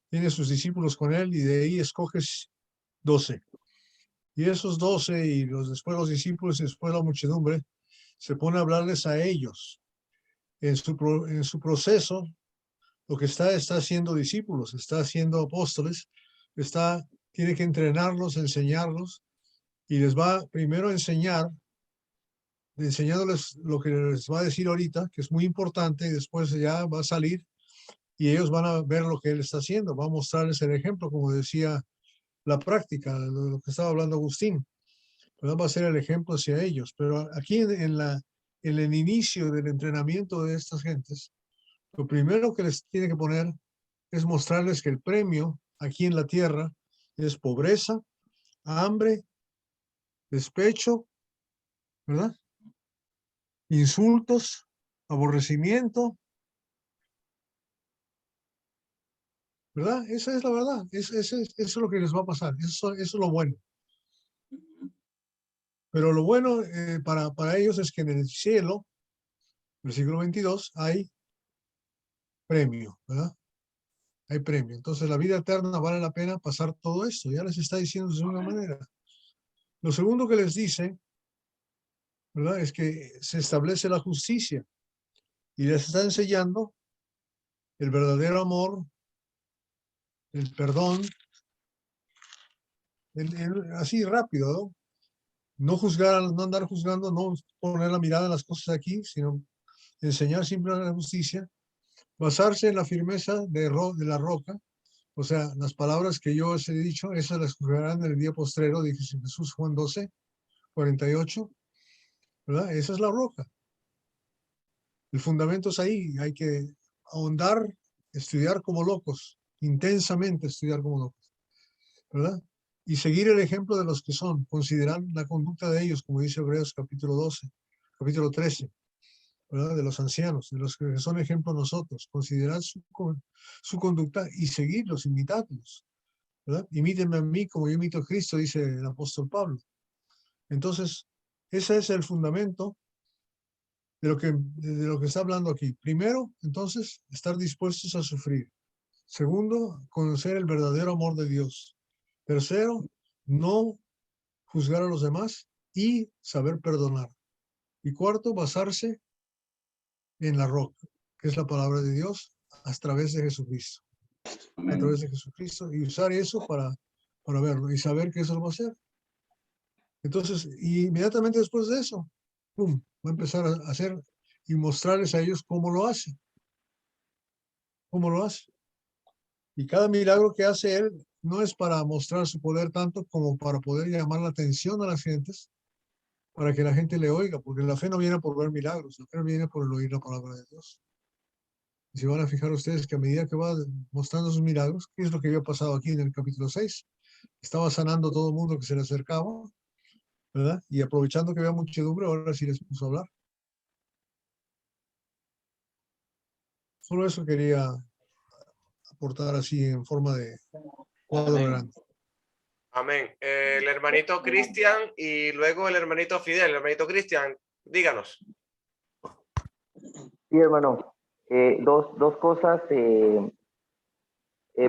tiene sus discípulos con él y de ahí escoges 12. Y esos 12 y después los discípulos y después la muchedumbre se pone a hablarles a ellos. En su proceso, lo que está haciendo discípulos, está haciendo apóstoles, tiene que entrenarlos, enseñarlos y les va primero a enseñándoles lo que les va a decir ahorita, que es muy importante, y después ya va a salir y ellos van a ver lo que él está haciendo, va a mostrarles el ejemplo, como decía la práctica, lo que estaba hablando Agustín, pero va a ser el ejemplo hacia ellos. Pero aquí en el inicio del entrenamiento de estas gentes, lo primero que les tiene que poner es mostrarles que el premio aquí en la tierra es pobreza, hambre, despecho, ¿verdad? Insultos, aborrecimiento, ¿verdad? Esa es la verdad. Eso es lo que les va a pasar. Eso es lo bueno. Pero lo bueno para ellos es que en el cielo, versículo 22, hay premio, ¿verdad? Hay premio. Entonces la vida eterna vale la pena pasar todo esto. Ya les está diciendo de una manera. Lo segundo que les dice, ¿verdad? Es que se establece la justicia y les está enseñando el verdadero amor, el perdón, así rápido, ¿no? No juzgar, no andar juzgando, no poner la mirada en las cosas aquí, sino enseñar simplemente la justicia, basarse en la firmeza de la roca, o sea, las palabras que yo os he dicho, esas las juzgarán en el día postrero, dice Jesús, Juan 12, 48, ¿verdad? Esa es la roca. El fundamento es ahí, hay que ahondar, estudiar como locos, intensamente estudiar como locos, ¿verdad? Y seguir el ejemplo de los que son, considerar la conducta de ellos, como dice Hebreos capítulo 12, capítulo 13, ¿verdad? De los ancianos, de los que son ejemplo nosotros, considerar su conducta y seguirlos, imitarlos, ¿verdad? Imítenme a mí como yo imito a Cristo, dice el apóstol Pablo. Entonces, ese es el fundamento de lo que está hablando aquí. Primero, entonces, estar dispuestos a sufrir. Segundo, conocer el verdadero amor de Dios. Tercero, no juzgar a los demás y saber perdonar. Y cuarto, basarse en la roca, que es la palabra de Dios, a través de Jesucristo. A través de Jesucristo, y usar eso para verlo y saber que eso lo va a hacer. Entonces, inmediatamente después de eso, ¡pum!, va a empezar a hacer y mostrarles a ellos cómo lo hace. Cómo lo hace. Y cada milagro que hace él no es para mostrar su poder tanto como para poder llamar la atención a las gentes, para que la gente le oiga, porque la fe no viene por ver milagros, la fe viene por el oír la palabra de Dios. Y se van a fijar ustedes que a medida que va mostrando sus milagros, ¿qué es lo que había pasado aquí en el capítulo 6? Estaba sanando a todo el mundo que se le acercaba, ¿verdad? Y aprovechando que había muchedumbre, ahora sí les puso a hablar. Solo eso quería aportar así en forma de cuadro grande. Amén. El hermanito Cristian y luego el hermanito Fidel. El hermanito Cristian, díganos. Sí, hermano. Dos cosas.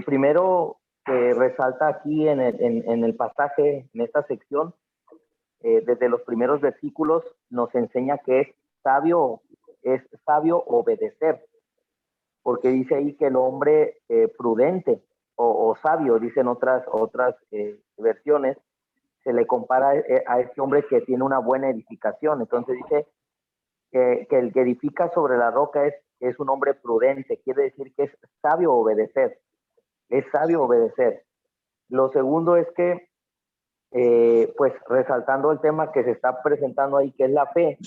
Primero, resalta aquí en el pasaje, en esta sección, desde los primeros versículos, nos enseña que es sabio obedecer, porque dice ahí que el hombre prudente o sabio, dicen otras versiones, se le compara a este hombre que tiene una buena edificación. Entonces dice que el que edifica sobre la roca es un hombre prudente, quiere decir que es sabio obedecer. Es sabio obedecer. Lo segundo es que, pues resaltando el tema que se está presentando ahí, que es la fe,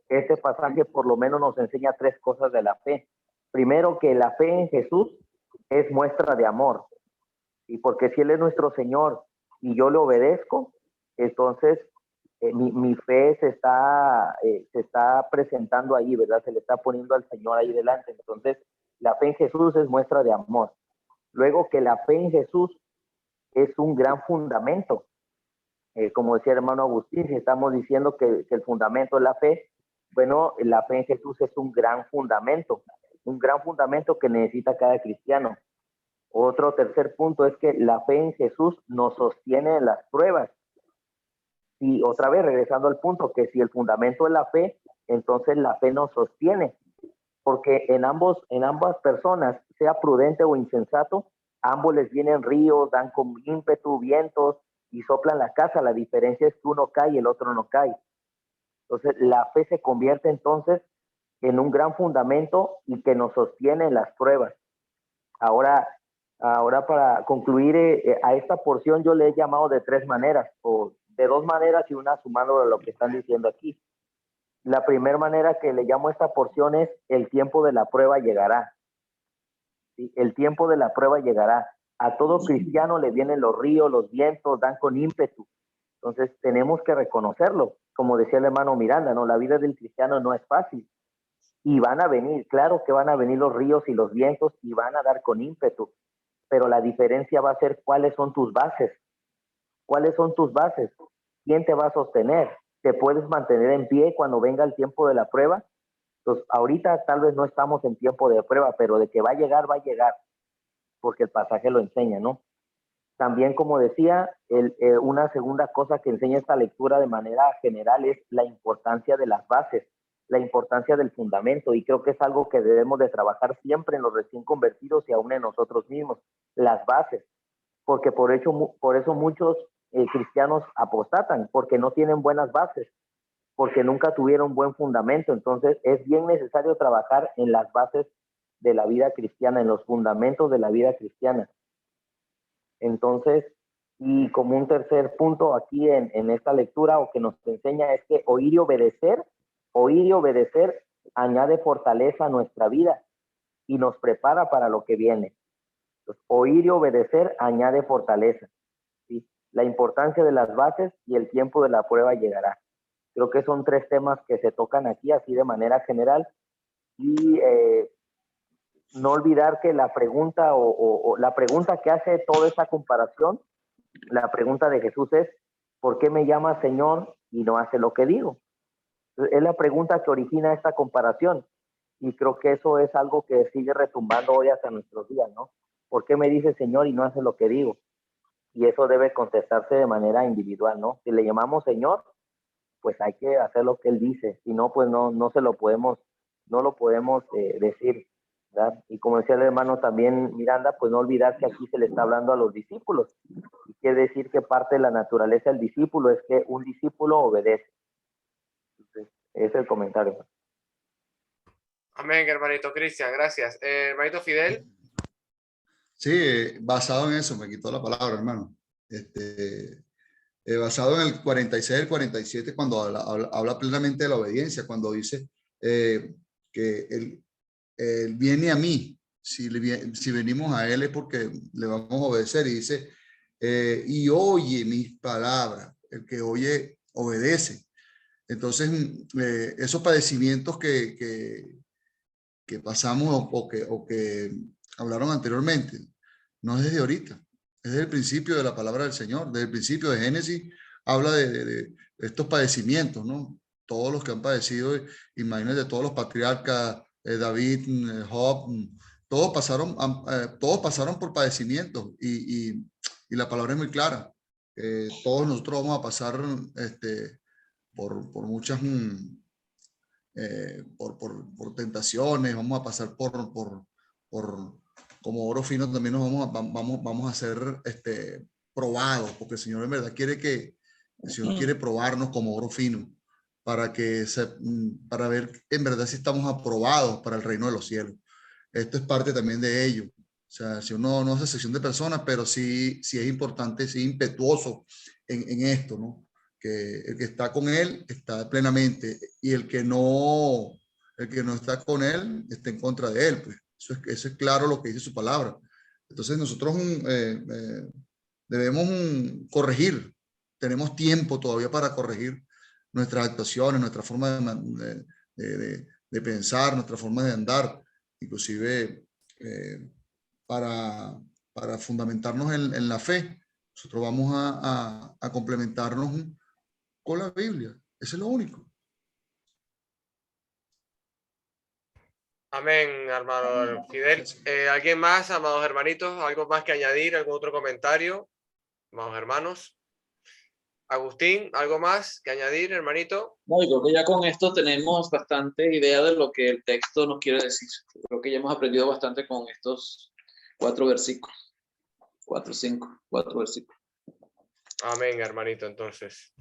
este pasaje por lo menos nos enseña tres cosas de la fe. Primero, que la fe en Jesús es muestra de amor. Y porque si Él es nuestro Señor y yo le obedezco, entonces mi fe se está presentando ahí, ¿verdad? Se le está poniendo al Señor ahí delante. Entonces, la fe en Jesús es muestra de amor. Luego, que la fe en Jesús es un gran fundamento. Como decía el hermano Agustín, si estamos diciendo que el fundamento es la fe, bueno, la fe en Jesús es un gran fundamento que necesita cada cristiano. Otro tercer punto es que la fe en Jesús nos sostiene en las pruebas. Y otra vez, regresando al punto, que si el fundamento es la fe, entonces la fe nos sostiene. Porque en ambas personas, sea prudente o insensato, ambos les vienen ríos, dan con ímpetu, vientos y soplan la casa. La diferencia es que uno cae y el otro no cae. Entonces, la fe se convierte entonces en un gran fundamento y que nos sostiene en las pruebas. Ahora para concluir a esta porción, yo le he llamado de tres maneras, o de dos maneras y una sumando a lo que están diciendo aquí. La primera manera que le llamo a esta porción es: el tiempo de la prueba llegará. ¿Sí? El tiempo de la prueba llegará. A todo cristiano le vienen los ríos, los vientos, dan con ímpetu. Entonces tenemos que reconocerlo. Como decía el hermano Miranda, ¿no? La vida del cristiano no es fácil. Y van a venir, claro que van a venir los ríos y los vientos y van a dar con ímpetu, pero la diferencia va a ser cuáles son tus bases. ¿Cuáles son tus bases? ¿Quién te va a sostener? ¿Te puedes mantener en pie cuando venga el tiempo de la prueba? Entonces, ahorita tal vez no estamos en tiempo de prueba, pero de que va a llegar, porque el pasaje lo enseña, ¿no? También, como decía, una segunda cosa que enseña esta lectura de manera general es la importancia de las bases, la importancia del fundamento, y creo que es algo que debemos de trabajar siempre en los recién convertidos y aún en nosotros mismos, las bases, porque por eso muchos cristianos apostatan, porque no tienen buenas bases, porque nunca tuvieron buen fundamento. Entonces es bien necesario trabajar en las bases de la vida cristiana, en los fundamentos de la vida cristiana. Entonces, y como un tercer punto aquí en esta lectura, o que nos enseña, es que oír y obedecer añade fortaleza a nuestra vida y nos prepara para lo que viene. Entonces, oír y obedecer añade fortaleza, ¿sí? La importancia de las bases y el tiempo de la prueba llegará. Creo que son tres temas que se tocan aquí así de manera general, y no olvidar que la pregunta o la pregunta que hace toda esta comparación, la pregunta de Jesús es: ¿por qué me llamas Señor y no hace lo que digo? Es la pregunta que origina esta comparación, y creo que eso es algo que sigue retumbando hoy hasta nuestros días, ¿no? ¿Por qué me dice Señor y no hace lo que digo? Y eso debe contestarse de manera individual, ¿no? Si le llamamos Señor, pues hay que hacer lo que Él dice, si no, pues no lo podemos decir, ¿verdad? Y como decía el hermano también Miranda, pues no olvidar que aquí se le está hablando a los discípulos, y quiere decir que parte de la naturaleza del discípulo es que un discípulo obedece. Entonces, ese es el comentario. Amén, hermanito Cristian, gracias. Hermanito Fidel. Sí, basado en eso, me quitó la palabra, hermano. Basado en el 46 y el 47, cuando habla plenamente de la obediencia, cuando dice que él viene a mí, si venimos a él es porque le vamos a obedecer, y dice, y oye mis palabras, el que oye, obedece. Entonces, esos padecimientos que pasamos o que hablaron anteriormente, no es desde ahorita, es desde el principio de la palabra del Señor, desde el principio de Génesis, habla de estos padecimientos, ¿no? Todos los que han padecido, imagínate, todos los patriarcas, David, Job, todos pasaron por padecimientos, y la palabra es muy clara. Todos nosotros vamos a pasar por muchas... por tentaciones, vamos a pasar por como oro fino, también nos vamos a ser probados, porque el Señor en verdad el Señor quiere probarnos como oro fino, para para ver en verdad si estamos aprobados para el reino de los cielos. Esto es parte también de ello. O sea, si uno no hace sección de personas, pero sí es importante, sí impetuoso en esto, ¿no? Que el que está con él está plenamente, y el que no está con él está en contra de él. Pues eso es claro lo que dice su palabra. Entonces nosotros debemos corregir. Tenemos tiempo todavía para corregir nuestras actuaciones, nuestra forma de pensar, nuestra forma de andar, inclusive para fundamentarnos en la fe. Nosotros vamos a complementarnos con la Biblia. Eso es lo único. Amén, hermano Fidel. ¿Alguien más, amados hermanitos? ¿Algo más que añadir? ¿Algún otro comentario, amados hermanos? Agustín, ¿algo más que añadir, hermanito? No, yo creo que ya con esto tenemos bastante idea de lo que el texto nos quiere decir. Yo creo que ya hemos aprendido bastante con estos 4 versículos. 4 versículos. Amén, hermanito, entonces.